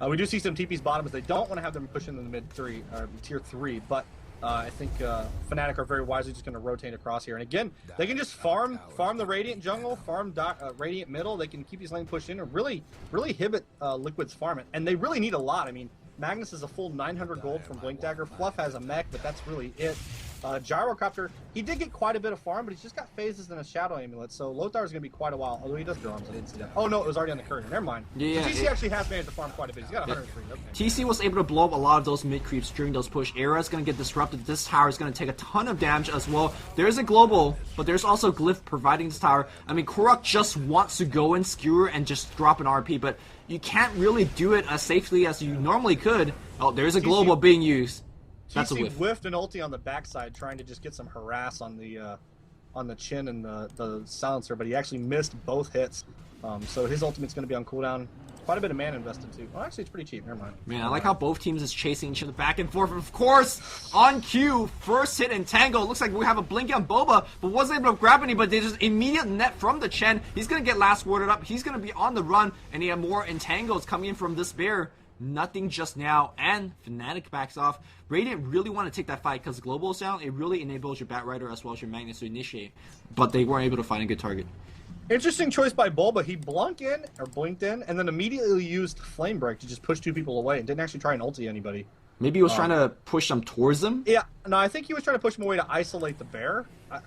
We do see some TP's bottom, as they don't want to have them push into the mid 3, or tier 3, but I think Fnatic are very wisely just going to rotate across here. And again, they can just farm the Radiant jungle, farm Radiant middle. They can keep these lane pushed in and really inhibit Liquid's farm. And they really need a lot. I mean, Magnus is a full 900 gold from Blink Dagger. Fluff has a mech, but that's really it. Gyrocopter, he did get quite a bit of farm, but he's just got phases and a Shadow Amulet, so Lothar is going to be quite a while. Although he does drums, I didn't see that. Oh no, it was already on the curtain. Never mind. Yeah, so TC actually has managed to farm quite a bit. He's got 103. Okay. TC was able to blow up a lot of those mid creeps during those push. Era is going to get disrupted. This tower is going to take a ton of damage as well. There's a global, but there's also Glyph providing this tower. I mean, Korok just wants to go and skewer and just drop an RP, but you can't really do it as safely as you normally could. Oh, there's a global being used. That's a TC whiff. whiffed an ulti on the backside, trying to just get some harass on the on the chin and the silencer, but he actually missed both hits. So his ultimate's going to be on cooldown. Quite a bit of mana invested too. Well, actually, it's pretty cheap. Never mind. Man, I like how both teams is chasing each other back and forth. Of course, on cue, first hit in Tango. Looks like we have a blink on Boba, but wasn't able to grab anybody. They just immediate net from the Chen. He's gonna get last worded up. He's gonna be on the run, and he have more entangles coming in from this bear. Nothing just now, and Fnatic backs off. Radiant really want to take that fight because Global is down. It really enables your Batrider as well as your Magnus to initiate, but they weren't able to find a good target. Interesting choice by Bulba. He blinked in, and then immediately used Flame Break to just push two people away and didn't actually try and ulti anybody. Maybe he was trying to push them towards them? Yeah, no, I think he was trying to push him away to isolate the bear,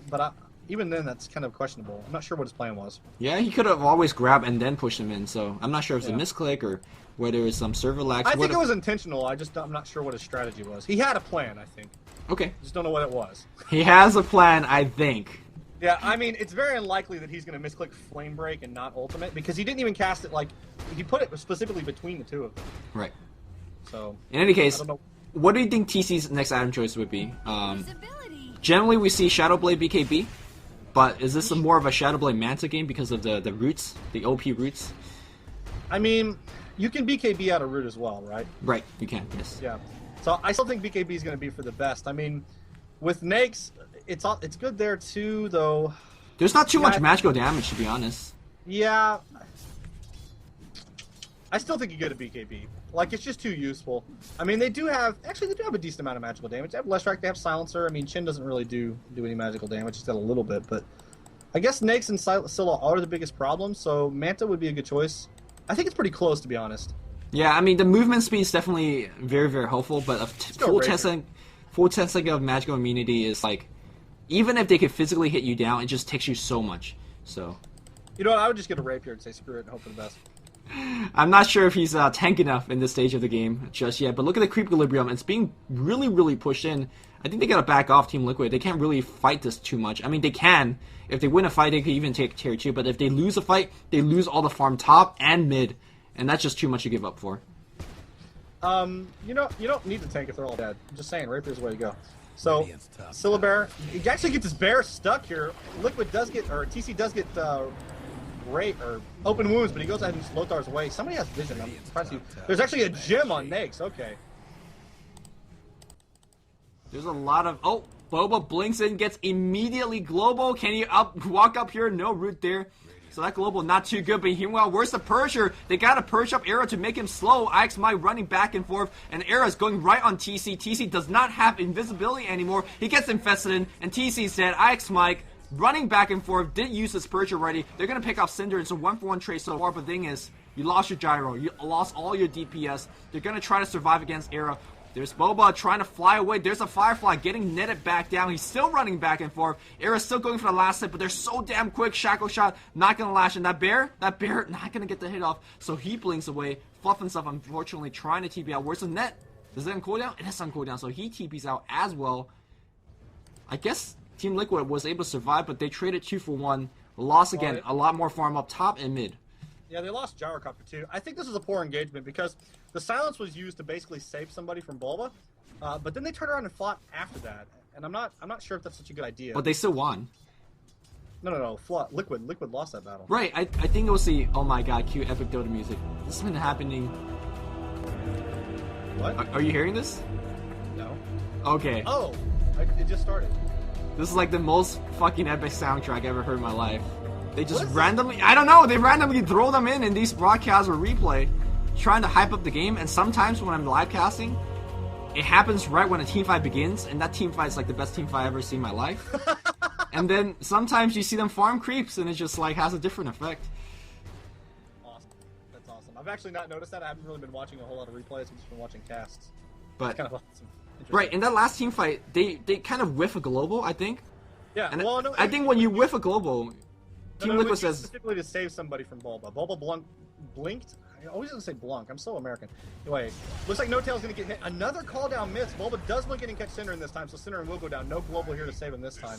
but even then, that's kind of questionable. I'm not sure what his plan was. Yeah, he could have always grabbed and then pushed him in, so I'm not sure if it's a misclick or whether it's some server lags. I think it was intentional. I'm not sure what his strategy was. He had a plan, I think. Okay. Just don't know what it was. He has a plan, I think. Yeah, I mean, it's very unlikely that he's going to misclick Flame Break and not Ultimate, because he didn't even cast it, like, he put it specifically between the two of them. Right. So, in any case, what do you think TC's next item choice would be? Generally, we see Shadowblade BKB, but is this more of a Shadowblade Manta game because of the roots, the OP roots? I mean, you can BKB out of root as well, right? Right, you can, yes. Yeah. So, I still think BKB is going to be for the best. I mean, with Nakes, it's good there too, though. There's not too much magical damage, to be honest. Yeah. I still think you get a BKB. Like, it's just too useful. I mean, they do have a decent amount of magical damage. They have Leshrac, they have Silencer. I mean, Chin doesn't really do any magical damage. He's got a little bit, but I guess Nakes and Scylla are the biggest problems, so Manta would be a good choice. I think it's pretty close, to be honest. Yeah, I mean, the movement speed is definitely very, very helpful, but a full 10 second of magical immunity is like, even if they could physically hit you down, it just takes you so much. So, you know what? I would just get a Rapier and say screw it and hope for the best. I'm not sure if he's tank enough in this stage of the game just yet, but look at the creep equilibrium. It's being really, really pushed in. I think they gotta back off Team Liquid. They can't really fight this too much. I mean, they can. If they win a fight, they could even take tier 2, but if they lose a fight, they lose all the farm top and mid, and that's just too much to give up for. You don't need to tank if they're all dead. I'm just saying, Rapier's the way to go. So, Syllabear, he actually gets his bear stuck here. Liquid does get, or TC does get, open wounds, but he goes ahead and Lotar's away. Somebody has vision. I'm surprised you. There's actually a gem on Nakes. Okay. There's a lot of... Oh, Boba blinks in, gets immediately global. Can he walk up here? No root there. So that global not too good, but meanwhile, where's the Purger? They gotta purge up Era to make him slow. IXMI running back and forth, and Era's going right on TC. TC does not have invisibility anymore. He gets infested in, and TC's dead. IXMI running back and forth, didn't use his Purge already. They're gonna pick off Cinder. It's a 1-for-1 trade so far, but the thing is, you lost your Gyro. You lost all your DPS. They're gonna try to survive against Era. There's Boba trying to fly away. There's a Firefly getting netted back down. He's still running back and forth. Era's still going for the last hit, but they're so damn quick. Shackle shot, not going to lash. And that bear not going to get the hit off. So he blinks away. Fluff and stuff, unfortunately, trying to TP out. Where's the net? Is it on cooldown? It is on cooldown, so he TPs out as well. I guess Team Liquid was able to survive, but they traded 2-for-1. Lost again, a lot more farm up top and mid. Yeah, they lost Gyrocopter too. I think this is a poor engagement because the silence was used to basically save somebody from Bulba, but then they turned around and fought after that, and I'm not sure if that's such a good idea. But they still won. No. Liquid lost that battle. Right. I think it was the oh my god, cute epic Dota music. This has been happening. What? Are you hearing this? No. Okay. Oh, it just started. This is like the most fucking epic soundtrack I've ever heard in my life. They just randomly, I don't know, they randomly throw them in these broadcasts or replay, trying to hype up the game, and sometimes when I'm live casting, it happens right when a team fight begins, and that team fight is like the best team fight I've ever seen in my life. And then sometimes you see them farm creeps, and it just like has a different effect. Awesome. That's awesome. I've actually not noticed that. I haven't really been watching a whole lot of replays. I've just been watching casts. But, it's kind of awesome. Right, in that last team fight, they kind of whiff a global, I think. Yeah, and well, no, I think when you whiff a global, Team Liquid says specifically to save somebody from Bulba. Bulba blinked. I always gonna say Blanc. I'm so American. Anyway, looks like No Tail's gonna get hit. Another call down miss. Bulba does look in and catch Synderen this time, so Synderen will go down. No global here to save him this time.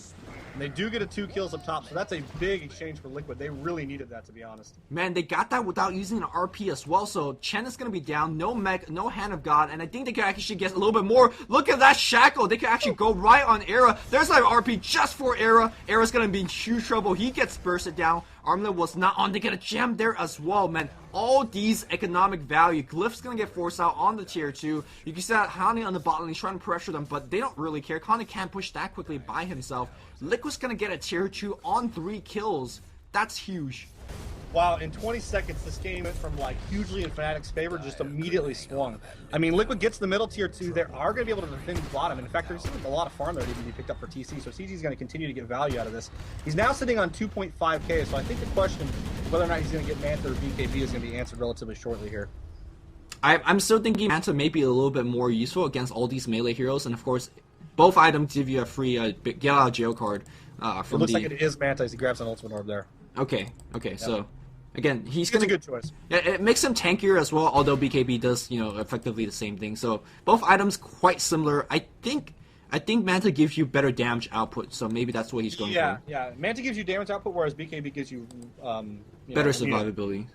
And they do get a 2 kills up top, so that's a big exchange for Liquid. They really needed that, to be honest. Man, they got that without using an RP as well, so Chen is gonna be down. No mech, no Hand of God, and I think they could actually get a little bit more. Look at that Shackle. They could actually go right on Era. There's an RP just for Era. Era's gonna be in huge trouble. He gets bursted down. Armlet was not on to get a gem there as well, man. All these economic value. Glyph's gonna get forced out on the tier 2. You can see that Hani on the bottom lane trying to pressure them, but they don't really care. Hani can't push that quickly by himself. Liquid's gonna get a tier 2 on 3 kills. That's huge. Wow, in 20 seconds, this game went from like hugely in Fnatic's favor, just immediately swung. I mean, Liquid gets the middle tier 2. They are going to be able to defend the bottom. In fact, there's a lot of farm there to even be picked up for TC, so TC is going to continue to get value out of this. He's now sitting on 2.5k, so I think the question whether or not he's going to get Manta or BKB is going to be answered relatively shortly here. I'm still thinking Manta may be a little bit more useful against all these melee heroes, and of course, both items give you a free get out of jail card. It looks like it is Manta as he grabs an ultimate orb there. Okay, yep. So again, it's a good choice. Yeah, it makes him tankier as well, although BKB does, effectively the same thing. So both items quite similar. I think Manta gives you better damage output, so maybe that's what he's going for. Yeah. Manta gives you damage output, whereas BKB gives you, better survivability.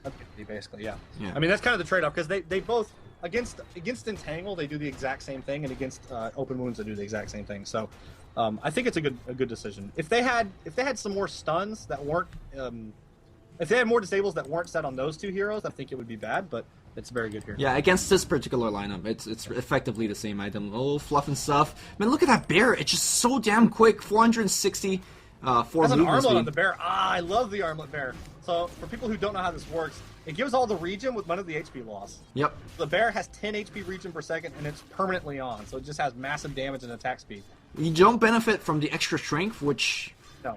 Basically, yeah. I mean, that's kind of the trade-off, because they both, against Entangle, they do the exact same thing, and against Open Wounds, they do the exact same thing. So I think it's a good decision. If they had some more stuns that weren't, if they had more disables that weren't set on those 2 heroes, I think it would be bad, but it's very good here. Yeah, against this particular lineup, it's effectively the same item. Oh, fluff and stuff. Man, look at that bear. It's just so damn quick. 460 for That's an armlet speed. on the bear. I love the armlet bear. So, for people who don't know how this works, it gives all the regen with none of the HP loss. Yep. The bear has 10 HP regen per second, and it's permanently on, so it just has massive damage and attack speed. You don't benefit from the extra strength, which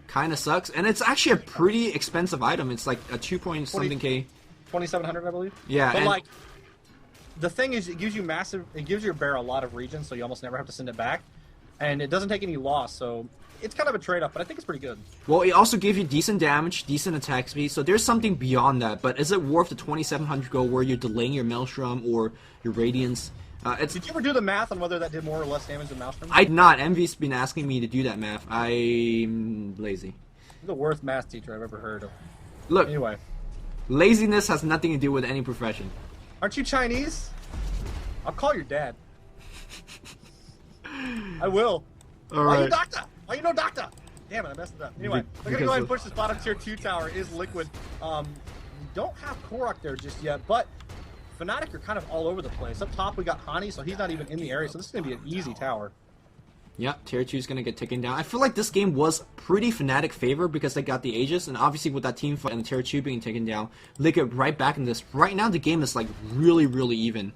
kind of sucks. And it's actually a pretty expensive item. It's like a 2-point-something K. 2,700, I believe. Yeah. But like, the thing is, it gives your bear a lot of regen, so you almost never have to send it back. And it doesn't take any loss, so it's kind of a trade-off, but I think it's pretty good. Well, it also gives you decent damage, decent attack speed, so there's something beyond that. But is it worth the 2,700 gold where you're delaying your Maelstrom or your Radiance? Did you ever do the math on whether that did more or less damage than Maelstrom? I did not. Envy's been asking me to do that math. I'm lazy. You're the worst math teacher I've ever heard of. Look, anyway, laziness has nothing to do with any profession. Aren't you Chinese? I'll call your dad. I will. All right. Why you doctor? Why you no doctor? Damn it, I messed it up. Anyway, we're gonna go ahead and push this bottom tier 2 tower. Is Liquid. We don't have Korok there just yet, but Fnatic are kind of all over the place. Up top we got Hani, so he's not even in the area, so this is gonna be an easy tower. Yeah, tier 2 is going to get taken down. I feel like this game was pretty Fnatic favor because they got the Aegis, and obviously with that team fight and the tier 2 being taken down, they get right back in this. Right now the game is like really even.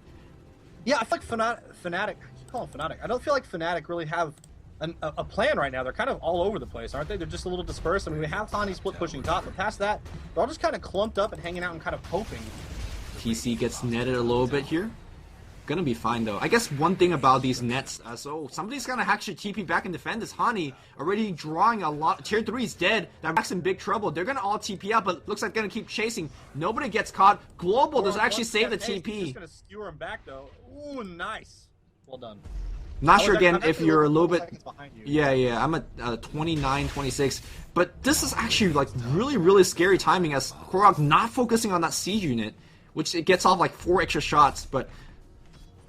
Yeah, I feel like Fnatic, I keep calling Fnatic. I don't feel like Fnatic really have a plan right now. They're kind of all over the place, aren't they? They're just a little dispersed. I mean, we have Hani split pushing top, but past that, they're all just kind of clumped up and hanging out and kind of hoping. TC gets netted a little bit here. Gonna be fine though. I guess one thing about these nets, so somebody's gonna actually TP back and defend this. Hani already drawing a lot. Tier 3 is dead. That Max in big trouble. They're gonna all TP out, but looks like they're gonna keep chasing. Nobody gets caught. Global does actually save the TP. He's just gonna skewer him back though. Ooh, nice. Well done. Not sure again if you're a little bit. Yeah. I'm at 29, 26. But this is actually like really scary timing as Korok not focusing on that siege unit, which it gets off like 4 extra shots, but.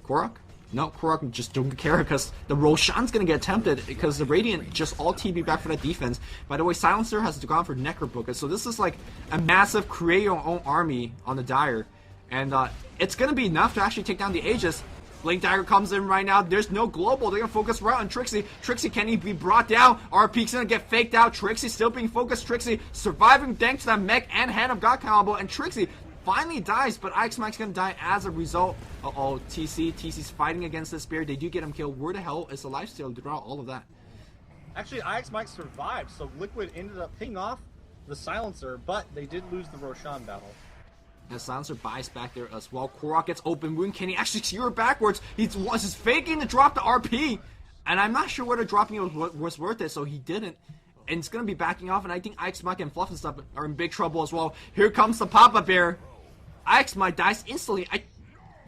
Korok? No, Korok just don't care because the Roshan's gonna get tempted because the Radiant just all TB back for that defense. By the way, Silencer has gone for Necrobook, so this is like a massive create your own army on the Dire. And it's gonna be enough to actually take down the Aegis. Blink Dagger comes in right now. There's no global. They're gonna focus right on Trixie. Trixie can't even be brought down. RP's gonna get faked out. Trixie still being focused. Trixie surviving thanks to that mech and Hand of God combo. And Trixie finally dies, but IXMAC's gonna die as a result. Uh-oh, TC's fighting against this bear. They do get him killed. Where the hell is the lifesteal throughout all of that? Actually, IXMAC survived, so Liquid ended up picking off the Silencer, but they did lose the Roshan battle. And Silencer buys back there as well. Korok gets open wound. Can he actually skewer backwards? He's just faking to drop the RP. And I'm not sure whether dropping it was worth it, so he didn't. And it's going to be backing off, and I think IXMAC and Fluff and stuff are in big trouble as well. Here comes the Papa Bear. I X my dice instantly.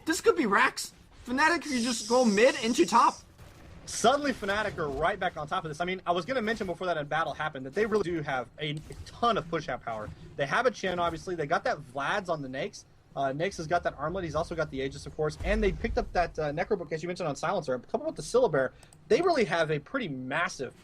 This could be Rax. Fnatic could just go mid into top. Suddenly, Fnatic are right back on top of this. I mean, I was going to mention before that battle happened that they really do have a ton of push-out power. They have a Chen, obviously. They got that Vlad's on the Nakes. Nakes has got that Armlet. He's also got the Aegis, of course. And they picked up that Necrobook, as you mentioned, on Silencer. Coupled with the Syllabear, they really have a pretty massive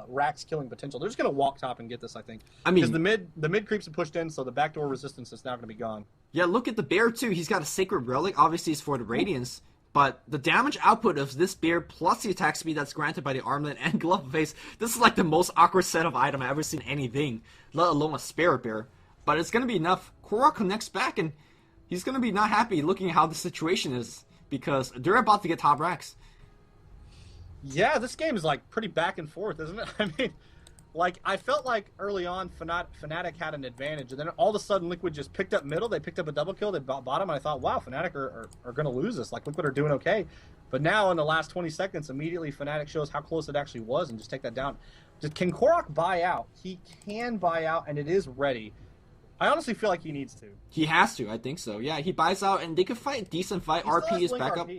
Rax killing potential. They're just going to walk top and get this, I think. I mean, because the mid creeps have pushed in, so the backdoor resistance is now going to be gone. Yeah, look at the bear, too. He's got a Sacred Relic. Obviously, it's for the Radiance. But the damage output of this bear plus the attack speed that's granted by the Armlet and Glove of Face, this is like the most awkward set of item I've ever seen anything, let alone a Spirit Bear. But it's going to be enough. Korok connects back, and he's going to be not happy looking at how the situation is, because they're about to get top racks. Yeah, this game is like pretty back and forth, isn't it? I mean, like, I felt like early on Fnatic had an advantage, and then all of a sudden Liquid just picked up middle, they picked up a double kill, they bottom, and I thought, wow, Fnatic are going to lose this. Like, Liquid are doing okay. But now in the last 20 seconds, immediately Fnatic shows how close it actually was and just take that down. Can Korok buy out? He can buy out, and it is ready. I honestly feel like he needs to. He has to, I think so. Yeah, he buys out, and they could fight a decent fight. RP is back up.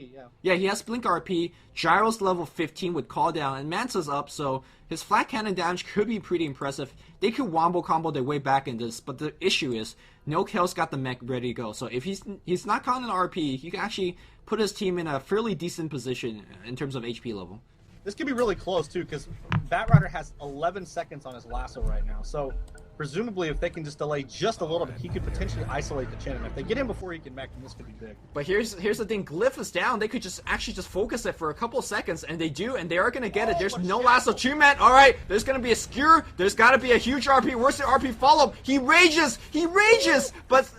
Yeah, he has Blink RP. Gyro's level 15 with Call Down, and Manta's up, so his flat cannon damage could be pretty impressive. They could wombo combo their way back in this, but the issue is, No Kale's got the mech ready to go. So if he's not counting RP, he can actually put his team in a fairly decent position in terms of HP level. This could be really close, too, because Batrider has 11 seconds on his lasso right now, so presumably, if they can just delay just a little bit, he could potentially isolate the Chen. And if they get him before he can mech, then this could be big. But here's the thing: Glyph is down. They could just focus it for a couple of seconds, and they do, and they are gonna get it. There's no lasso 2-man. All right, there's gonna be a skewer. There's gotta be a huge RP. Where's the RP follow-up? He rages. But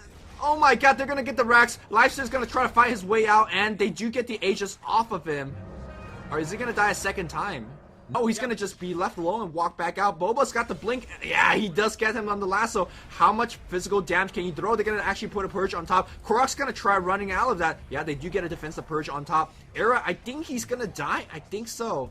oh my God, they're gonna get the racks. Lifesteal's gonna try to fight his way out, and they do get the Aegis off of him. Or is he gonna die a second time? Oh, he's gonna just be left alone and walk back out. Boba's got the blink. Yeah, he does get him on the lasso. How much physical damage can you throw? They're gonna actually put a purge on top. Korok's gonna try running out of that. Yeah, they do get a defensive purge on top. Era, I think he's gonna die. I think so.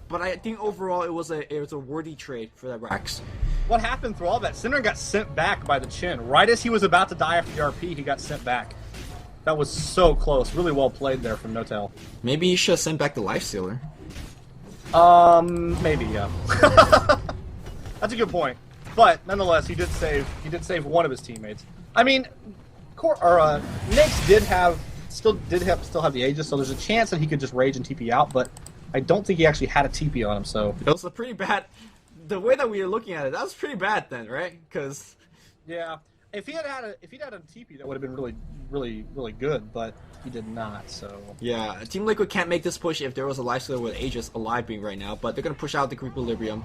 But I think overall it was a worthy trade for that Rax. What happened through all that? Cinder got sent back by the Chen. Right as he was about to die after the RP, he got sent back. That was so close. Really well played there from No-Tail. Maybe he should have sent back the Lifestealer. Maybe, yeah. That's a good point. But nonetheless, he did save one of his teammates. I mean, Nyx still have the Aegis, so there's a chance that he could just rage and TP out, but I don't think he actually had a TP on him, so it was a pretty bad. The way that we were looking at it, that was pretty bad then, right? Because yeah, if he had a TP, that would have been really good, but he did not. So yeah, Team Liquid can't make this push if there was a Lifestealer with Aegis alive being right now, but they're gonna push out the Equilibrium.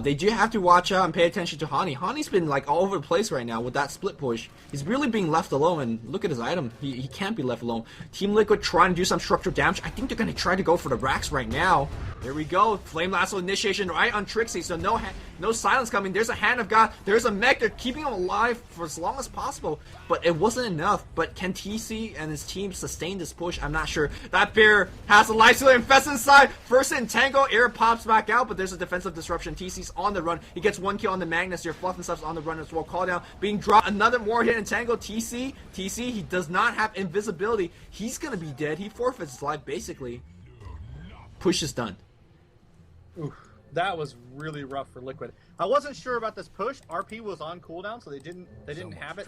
They do have to watch out and pay attention to Hani. Hani's been like all over the place right now with that split push. He's really being left alone, and look at his item. He can't be left alone. Team Liquid trying to do some structural damage. I think they're gonna try to go for the racks right now. There we go. Flame Lasso initiation right on Trixie, so no silence coming. There's a Hand of God. There's a mech. They're keeping him alive for as long as possible, but it wasn't enough. But can TC and his team sustain this push? I'm not sure. That bear has a Lifestealer infest inside. First entangle, air pops back out, but there's a defensive disruption. TC's on the run. He gets one kill on the Magnus. Your Fluff and stuff's on the run as well. Call down, being dropped. Another more hit entangle. TC, he does not have invisibility. He's gonna be dead. He forfeits his life basically. Push is done. Oof, that was really rough for Liquid. I wasn't sure about this push. RP was on cooldown, so they didn't have it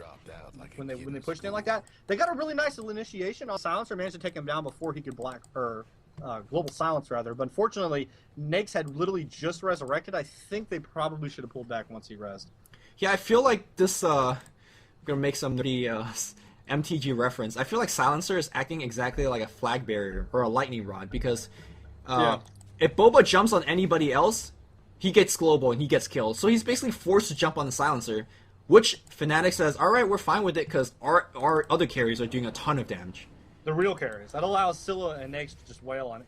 when they pushed in like that. They got a really nice initiation on Silencer, managed to take him down before he could Global Silence rather. But unfortunately, Nakes had literally just resurrected. I think they probably should have pulled back once he rezzed. Yeah, I feel like this. I'm gonna make some nerdy MTG reference. I feel like Silencer is acting exactly like a flag barrier or a lightning rod because if Boba jumps on anybody else, he gets global and he gets killed. So he's basically forced to jump on the Silencer, which Fnatic says, all right, we're fine with it because our other carries are doing a ton of damage. The real carries. That allows Scylla and Nakes to just wail on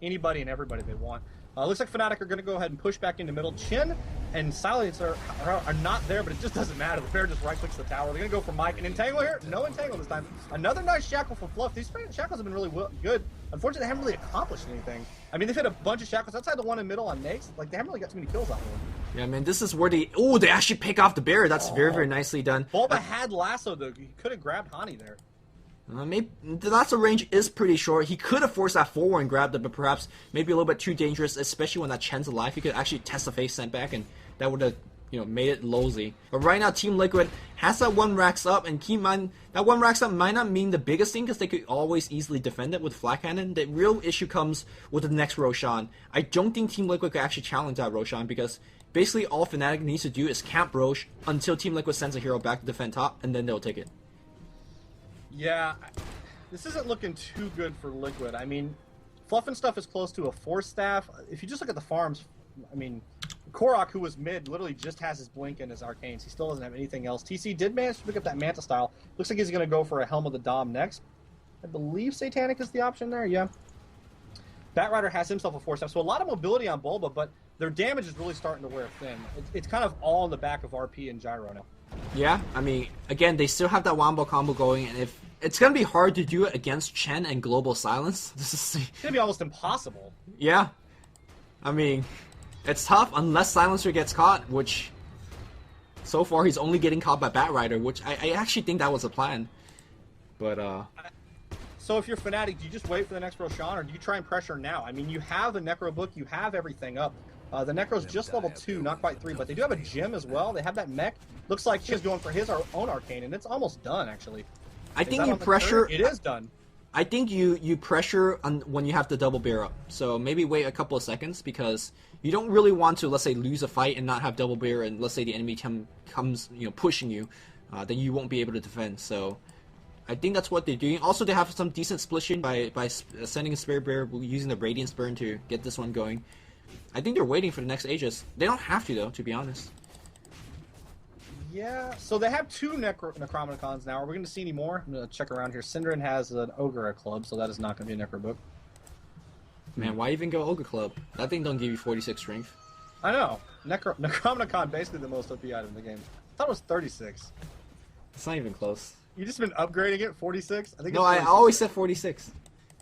anybody and everybody they want. Looks like Fnatic are going to go ahead and push back into middle. Chen and Silencer are not there, but it just doesn't matter. The bear just right-clicks the tower. They're going to go for Mike. An entangle here? No entangle this time. Another nice shackle for Fluff. These shackles have been really good. Unfortunately, they haven't really accomplished anything. I mean, they've hit a bunch of shackles outside the one in middle on Nakes. Like, they haven't really got too many kills out of them. Yeah, man, this is where they... Oh, they actually pick off the bear. That's very, very nicely done. Bulba had lasso, though. He could have grabbed Hani there. Maybe the lasso range is pretty short. He could have forced that forward and grabbed it, but perhaps maybe a little bit too dangerous, especially when that Chen's alive. He could actually test the face sent back, and that would have, you know, made it lowsy. But right now, Team Liquid has that one racks up, and keep in mind, that one racks up might not mean the biggest thing, because they could always easily defend it with Flat Cannon. The real issue comes with the next Roshan. I don't think Team Liquid could actually challenge that Roshan, because basically all Fnatic needs to do is camp Rosh until Team Liquid sends a hero back to defend top, and then they'll take it. Yeah, this isn't looking too good for Liquid. I mean, Fluff and Stuff is close to a 4-staff. If you just look at the farms, I mean, Korok, who was mid, literally just has his Blink and his Arcanes. He still doesn't have anything else. TC did manage to pick up that Manta style. Looks like he's going to go for a Helm of the Dom next. I believe Satanic is the option there, yeah. Batrider has himself a 4-staff, so a lot of mobility on Bulba, but their damage is really starting to wear thin. It's kind of all in the back of RP and Gyro now. Yeah, I mean, again, they still have that Wombo combo going, and if it's going to be hard to do it against Chen and Global Silence. This is it's going to be almost impossible. Yeah. I mean, it's tough unless Silencer gets caught, which so far he's only getting caught by Batrider, which I actually think that was a plan. But, So if you're Fnatic, do you just wait for the next Roshan, or do you try and pressure now? I mean, you have the Necro book, you have everything up. The Necro's just level 2, not quite 3, but they do have a gym as well. They have that mech. Looks like she's going for his own Arcane, and it's almost done, actually. I think you pressure... It is done. I think you pressure on when you have the double bear up. So maybe wait a couple of seconds, because you don't really want to, let's say, lose a fight and not have double bear, and let's say the enemy comes, you know, pushing you, then you won't be able to defend. So I think that's what they're doing. Also, they have some decent splishing by sending a Spirit Bear using the Radiance Burn to get this one going. I think they're waiting for the next Aegis. They don't have to, though, to be honest. Yeah, so they have 2 Necromonicons now. Are we going to see any more? I'm going to check around here. Synderen has an Ogre Club, so that is not going to be a Necro book. Man, why even go Ogre Club? That thing don't give you 46 strength. I know. Necromonicon, basically the most OP item in the game. I thought it was 36. It's not even close. You just been upgrading it? 46? I think. No, I always said 46.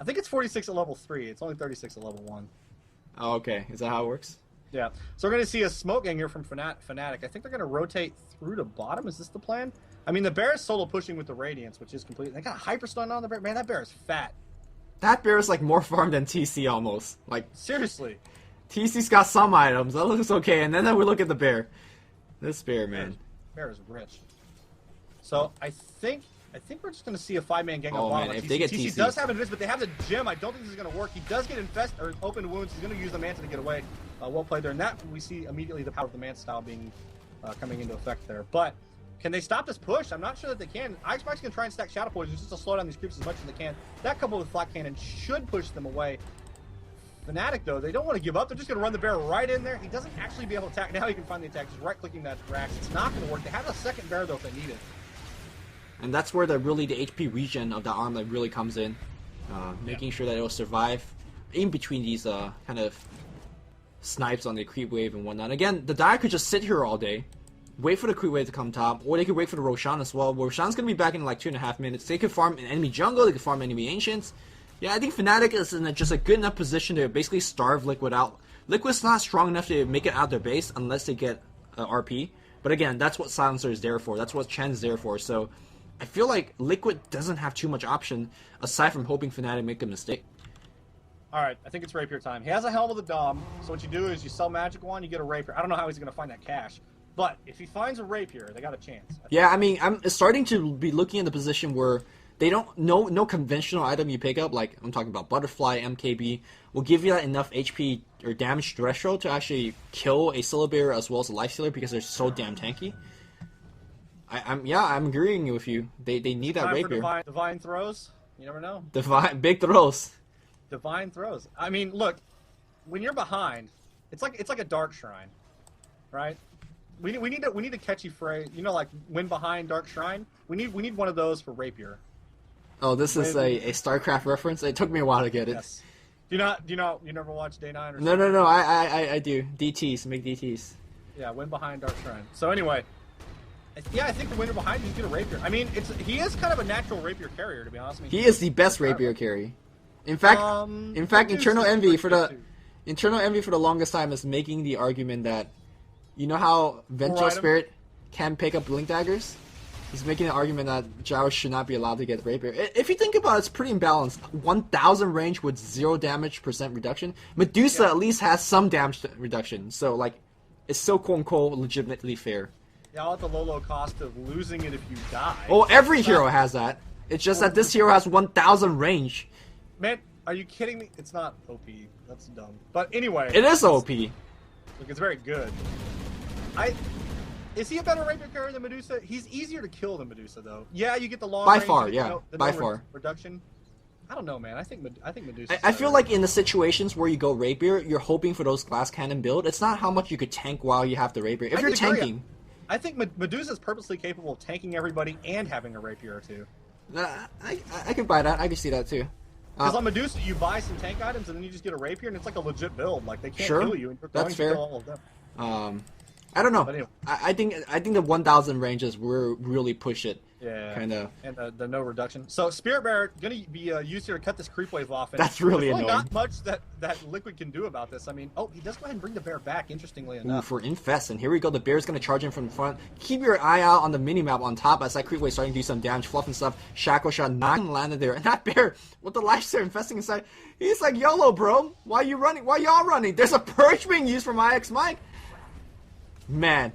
I think it's 46 at level 3. It's only 36 at level 1. Oh, okay. Is that how it works? Yeah. So we're going to see a smoke gang here from Fnatic. I think they're going to rotate through to bottom. Is this the plan? I mean, the bear is solo pushing with the Radiance, which is complete. They got a Hyperstun on the bear. Man, that bear is fat. That bear is like more farm than TC almost. Like, seriously. TC's got some items. That looks okay. And then we look at the bear. This bear, man. Bear is rich. So I think we're just going to see a 5-man gang on bottom. Man, if they get TC does have Invis, but they have the gem. I don't think this is going to work. He does get or open wounds. He's going to use the Manta to get away. Well played there. And that, we see immediately the power of the Manta style being coming into effect there. But can they stop this push? I'm not sure that they can. Icebox can try and stack Shadow Poison just to slow down these creeps as much as they can. That coupled with Flat Cannon should push them away. Fnatic, though, they don't want to give up. They're just going to run the bear right in there. He doesn't actually be able to attack. Now he can find the attack. Just right-clicking that Rax. It's not going to work. They have a second bear, though, if they need it. And that's where the HP regen of the arm like really comes in, making sure that it will survive in between these kind of snipes on the creep wave and whatnot. Again, the Dire could just sit here all day, wait for the creep wave to come top, or they could wait for the Roshan as well. Roshan's gonna be back in like 2.5 minutes. They could farm an enemy jungle, they could farm enemy ancients. Yeah, I think Fnatic is in just a good enough position to basically starve Liquid out. Liquid's not strong enough to make it out their base unless they get RP. But again, that's what Silencer is there for. That's what Chen's there for. So I feel like Liquid doesn't have too much option aside from hoping Fnatic make a mistake. Alright, I think it's Rapier time. He has a Helm of the Dom, so what you do is you sell Magic Wand, you get a Rapier. I don't know how he's going to find that cash, but if he finds a Rapier, they got a chance. Yeah, I mean, I'm starting to be looking in the position where they don't, no conventional item you pick up, like I'm talking about Butterfly, MKB, will give you that enough HP or damage threshold to actually kill a Syllabear as well as a Lifestealer because they're so damn tanky. I'm agreeing with you. They need that Rapier. Divine throws. You never know. Big throws. Divine throws. I mean, look, when you're behind, it's like a Dark Shrine, right? We need a catchy phrase. You know, like when behind Dark Shrine. We need one of those for Rapier. Oh, this is a StarCraft reference. It took me a while to get it. Yes. Do you never watch Day 9 or something? No. I do. DTs, make DTs. Yeah, when behind Dark Shrine. So anyway. Yeah, I think the winner behind you is going to Rapier. I mean, he is kind of a natural Rapier carrier, to be honest. I mean, he is the best Rapier carry. In fact, Eternal Envy for the longest time is making the argument that You know how Vengeful Right. Spirit can pick up Blink Daggers? He's making an argument that Gyro should not be allowed to get Rapier. If you think about it, it's pretty imbalanced. 1,000 range with 0 damage % reduction. Medusa at least has some damage reduction, so like, it's so quote-unquote legitimately fair. Yeah, all at the low cost of losing it if you die. Oh, every hero has that. It's just that this hero has 1,000 range. Man, are you kidding me? It's not OP. That's dumb. But anyway. It is OP. Look, it's very good. Is he a better rapier carrier than Medusa? He's easier to kill than Medusa, though. Yeah, you get the long By range, far, you yeah. know, the By no far. reduction. I don't know, man. I think Medusa. I feel like in the situations where you go Rapier, you're hoping for those glass cannon build. It's not how much you could tank while you have the Rapier. If you're tanking... I think Medusa's purposely capable of tanking everybody and having a rapier or two. I can buy that. I can see that too. Because on Medusa, you buy some tank items and then you just get a rapier, and it's like a legit build. Like they can't Sure, kill you. And you're that's going to fair. kill all of them. I don't know. But anyway. I think the 1,000 ranges will really push it. Yeah. Kind of. And the no reduction. So Spirit Bearer going to be used here to cut this creep wave off. And That's really there's annoying. Not much that Liquid can do about this. I mean, oh, he does go ahead and bring the bear back. Interestingly Ooh, enough. for Infest, and here we go. The bear's gonna charge in from the front. Keep your eye out on the minimap on top as that creep wave starting to do some damage. Fluff and stuff. Shackle shot not landed there, and that bear with the lifesteal infesting inside. He's like, YOLO, bro. Why you running? Why y'all running? There's a purge being used from IX Mike. Man.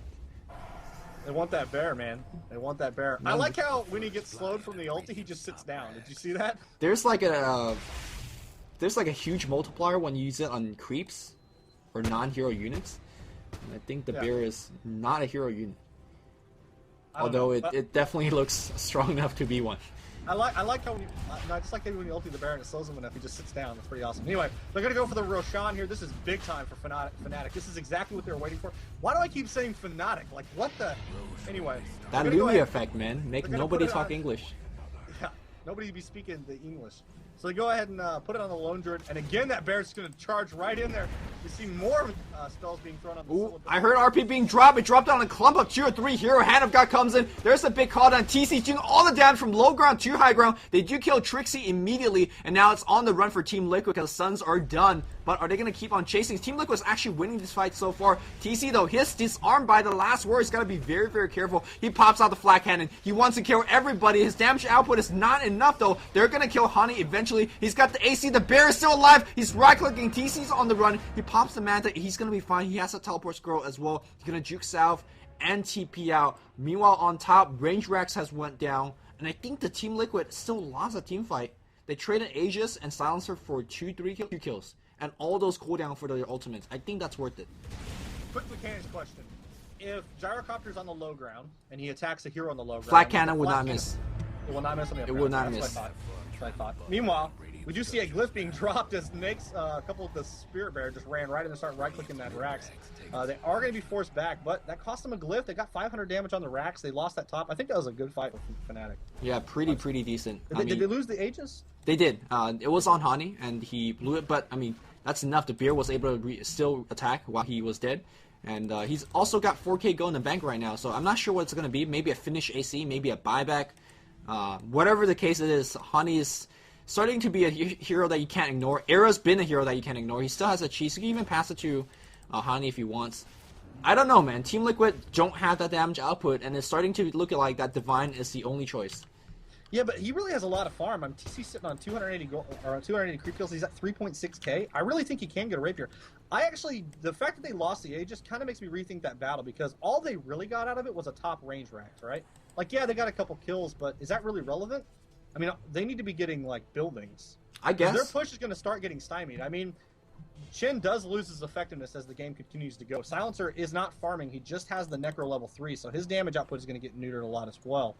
They want that bear, man. They want that bear. I like how when he gets slowed from the ulti, he just sits down. Did you see that? There's like a huge multiplier when you use it on creeps or non-hero units. And I think the bear is not a hero unit. Although it definitely looks strong enough to be one. I like how when you, no, I just like that when you ulti the bear and it slows him enough, he just sits down. That's pretty awesome. Anyway, they're gonna go for the Roshan here. This is big time for Fnatic. This is exactly what they were waiting for. Why do I keep saying Fnatic? Like what the? Anyway, That Louis effect, man. Make nobody talk English. Yeah, nobody be speaking the English. So they go ahead and put it on the lone druid, and again that bear's just gonna charge right in there. You see more spells being thrown on the Ooh, I heard RP being dropped. It dropped on a clump of 2 or 3 hero. Hand of God comes in. There's a big call down. TC doing all the damage from low ground to high ground. They do kill Trixie immediately, and now it's on the run for Team Liquid because the Suns are done. But are they going to keep on chasing? Team Liquid is actually winning this fight so far. TC, though, he's disarmed by the last word. He's got to be very, very careful. He pops out the flat cannon. He wants to kill everybody. His damage output is not enough, though. They're going to kill Honey eventually. He's got the AC. The bear is still alive. He's right-clicking. TC's on the run. He pops the Manta. He's going to be fine. He has a teleport scroll as well. He's going to juke south and TP out. Meanwhile, on top, Range Rex has went down. And I think the Team Liquid still lost a team fight. They traded Aegis and Silencer for 2 kills. And all those cooldown for their ultimates. I think that's worth it. Quick mechanics question. If Gyrocopter's on the low ground, and he attacks a hero on the low ground... Flat cannon would not miss. It will not miss on the It will not miss. That's what I thought. Meanwhile, we do see a glyph being dropped as Nake's a couple of the Spirit Bear just ran right in and started right-clicking that Rax. They are going to be forced back, but that cost them a glyph. They got 500 damage on the Rax. They lost that top. I think that was a good fight with Fnatic. Yeah, pretty decent. Did they lose the Aegis? They did. It was on Hani, and he blew it, but, I mean, that's enough. The bear was able to still attack while he was dead. And he's also got 4K go in the bank right now, so I'm not sure what it's going to be. Maybe a finish AC, maybe a buyback. Whatever the case it is, Hani is starting to be a hero that you can't ignore. Era's been a hero that you can't ignore. He still has a cheese. You can even pass it to Hani if he wants. I don't know, man. Team Liquid don't have that damage output, and it's starting to look like that Divine is the only choice. Yeah, but he really has a lot of farm. I'm TC sitting on 280 gold, or 280 creep kills. He's at 3.6k. I really think he can get a rapier. The fact that they lost the Aegis kind of makes me rethink that battle, because all they really got out of it was a top range Rax, right? Like, yeah, they got a couple kills, but is that really relevant? I mean, they need to be getting, like, buildings. I guess. Their push is going to start getting stymied. I mean, Chen does lose his effectiveness as the game continues to go. Silencer is not farming. He just has the Necro level 3, so his damage output is going to get neutered a lot as well.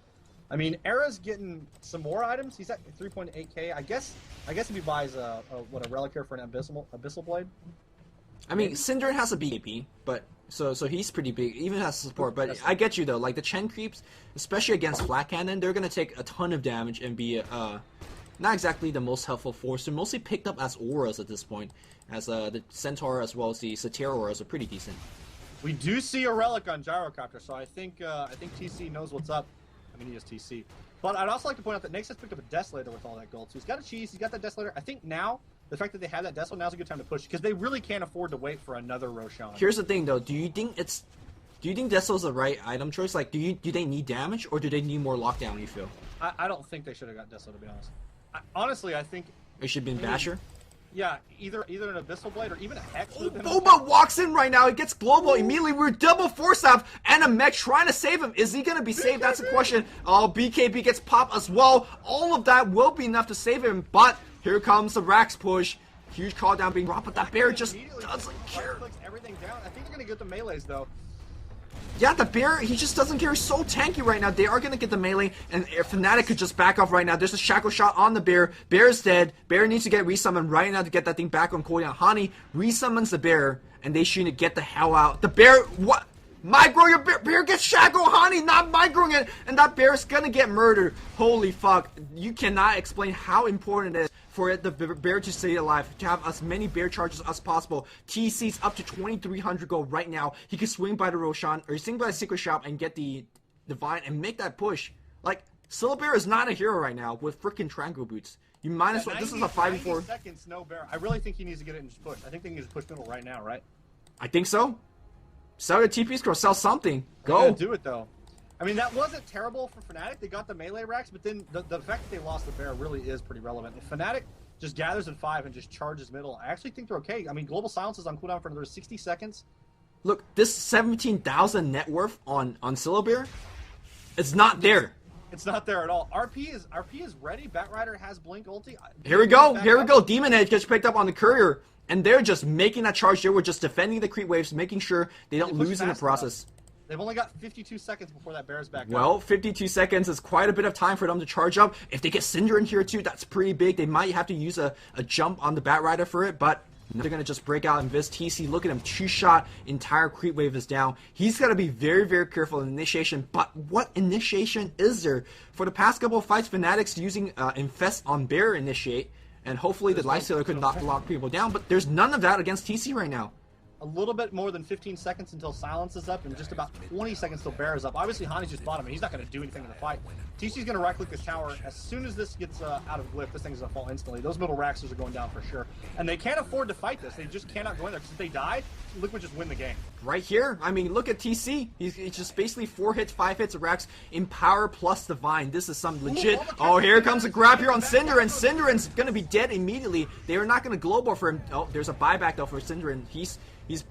I mean, Era's getting some more items. He's at 3.8k. I guess if he buys a relic here for an abyssal blade. I mean, Synderen has a BKB, but so he's pretty big, even has support. But I get you though. Like the Chen creeps, especially against flat cannon, they're gonna take a ton of damage and be not exactly the most helpful force. They're mostly picked up as auras at this point, as the Centaur as well as the Satyr auras are pretty decent. We do see a relic on Gyrocopter, so I think TC knows what's up. I mean, he is TC. But I'd also like to point out that Nyx has picked up a Desolator with all that gold. So he's got a cheese, he's got that Desolator. I think now, the fact that they have that Desolator, now's a good time to push, because they really can't afford to wait for another Roshan. Here's the thing, though. Do you think it's Do you think Dessel's the right item choice? Like, do they need damage or do they need more lockdown? You feel? I don't think they should have got Dessel, to be honest. Honestly, I think it should have been Basher. Yeah, either an Abyssal Blade or even a Hex. Oh, Boba walks in right now. He gets global. Immediately, we're double force up, and a mech trying to save him. Is he going to be saved? That's the question. Oh, BKB gets popped as well. All of that will be enough to save him, but here comes the Rax push. Huge call down being dropped, but that bear just doesn't care. Clicks everything down. I think they're going to get the melees, though. Yeah, the bear, he just doesn't care. He's so tanky right now. They are going to get the melee, and Fnatic could just back off right now. There's a shackle shot on the bear. Bear's dead. Bear needs to get resummoned right now to get that thing back on cooldown. Hani resummons the bear, and they should get the hell out. The bear, what? Micro your bear, bear gets shackled. Hani not microing it, and that bear is going to get murdered. Holy fuck. You cannot explain how important it is for the bear to stay alive, to have as many bear charges as possible. TC's up to 2,300 gold right now. He can swing by the Roshan, or swing by the Secret Shop and get the Divine and make that push. Like, Syllabear is not a hero right now with freaking Trango boots. You might as well, this is a 5v4. Seconds, no bear. I really think he needs to get it and just push. I think they need to push middle right now, right? I think so. Sell your TP score, sell something. Go. Do it, though. I mean, that wasn't terrible for Fnatic. They got the melee racks, but then the fact that they lost the bear really is pretty relevant. If Fnatic just gathers in 5 and just charges middle, I actually think they're okay. I mean, Global Silence is on cooldown for another 60 seconds. Look, this 17,000 net worth on Syllabear, it's not there. It's not there at all. RP is ready. Batrider has Blink ulti. Here we go. Here we go. Demon Edge gets picked up on the courier, and they're just making that charge. They were just defending the creep waves, making sure they don't lose in the process. They've only got 52 seconds before that bear's back. Well, 52 seconds is quite a bit of time for them to charge up. If they get Cinder in here too, that's pretty big. They might have to use a jump on the Batrider for it, but they're going to just break out Invis. TC, look at him, 2-shot, entire creep wave is down. He's got to be very, very careful in initiation, but what initiation is there? For the past couple of fights, Fnatic's using Infest on Bear initiate, and hopefully the Lifestealer could not lock people down, but there's none of that against TC right now. A little bit more than 15 seconds until Silence is up, and just about 20 seconds till Bear is up. Obviously, Hani's just bottom, and he's not going to do anything in the fight. TC's going to right-click this tower. As soon as this gets out of glyph, this thing's going to fall instantly. Those middle Raxers are going down for sure. And they can't afford to fight this. They just cannot go in there, because if they die, Liquid just win the game. Right here, I mean, look at TC. He's just basically 4 hits, 5 hits of Rax in power plus Divine. This is some legit. Oh, here comes a grab here on Synderen. Synderen's going to be dead immediately. They are not going to global for him. Oh, there's a buyback, though, for Synderen. He's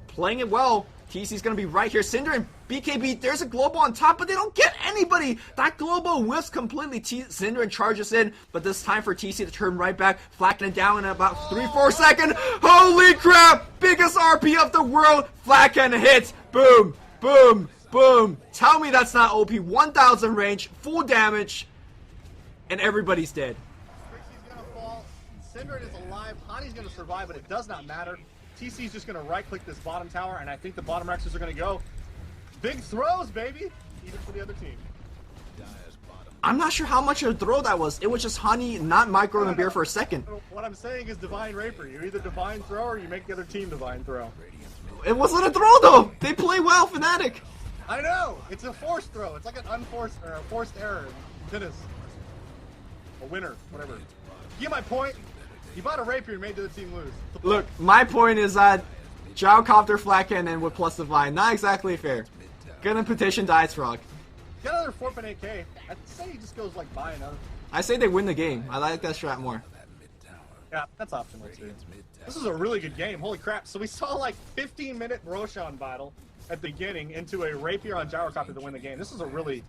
playing it well. TC's going to be right here. Synderen, BKB, there's a global on top, but they don't get anybody. That global whiffs completely. Synderen charges in, but this time for TC to turn right back, flacking it down in about 3-4 seconds. Holy crap! Biggest RP of the world. Flacken hits. Boom, boom, boom. Tell me that's not OP. 1,000 range, full damage, and everybody's dead. Trixie's going to fall. Synderen is alive. Hani's going to survive, but it does not matter. TC's just going to right-click this bottom tower, and I think the bottom Raxers are going to go. Big throws, baby! Even for the other team. I'm not sure how much of a throw that was. It was just Hani not microing the bear for a second. What I'm saying is Divine Raper. You either Divine Throw or you make the other team Divine Throw. It wasn't a throw, though! They play well, Fnatic! I know! It's a forced throw. It's like an unforced, or a forced error in tennis. A winner, whatever. You get my point? You bought a rapier and made the other team lose. Look, my point is that Gyrocopter flat cannon with plus Divine, not exactly fair. Gonna petition Dice Rock. Get another 4.8k. I'd say he just goes like buy another. I say they win the game. I like that strat more. Yeah, that's optional too. This is a really good game. Holy crap. So we saw like 15-minute Roshan battle at the beginning into a rapier on Gyrocopter to win the game. This is a really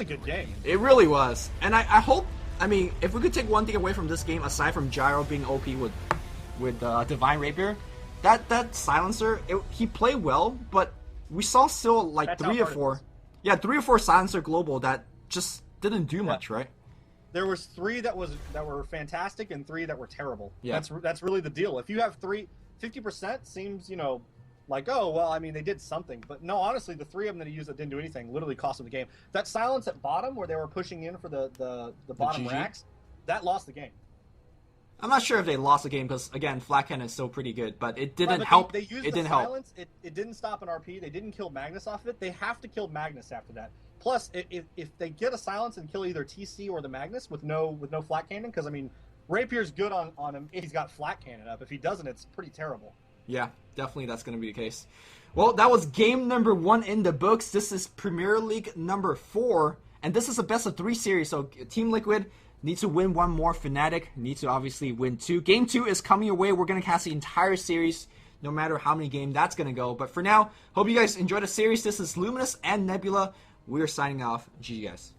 good game. It really was. And I hope, I mean, if we could take one thing away from this game, aside from Gyro being OP with Divine Rapier, that Silencer, he played well, but we saw still like That's 3 or 4. Yeah, 3 or 4 Silencer Global that just didn't do much, right? There was 3 that were fantastic and 3 that were terrible. Yeah. That's really the deal. If you have 50% seems, like, oh, well, I mean, they did something. But no, honestly, the 3 of them that he used that didn't do anything literally cost him the game. That silence at bottom where they were pushing in for the bottom racks, that lost the game. I'm not sure if they lost the game because, again, Flat Cannon is still pretty good, but it didn't help. They used it didn't silence. help. It didn't stop an RP. They didn't kill Magnus off of it. They have to kill Magnus after that. Plus, if they get a silence and kill either TC or the Magnus with no flat cannon, because, I mean, Rapier's good on him if he's got flat cannon up. If he doesn't, it's pretty terrible. Yeah, definitely that's going to be the case. Well, that was game number 1 in the books. This is Premier League number 4, and this is a best of 3 series. So Team Liquid needs to win 1 more. Fnatic needs to obviously win 2. Game 2 is coming your way. We're going to cast the entire series, no matter how many games that's going to go. But for now, hope you guys enjoyed the series. This is Luminous and Nebula. We are signing off. GG, guys.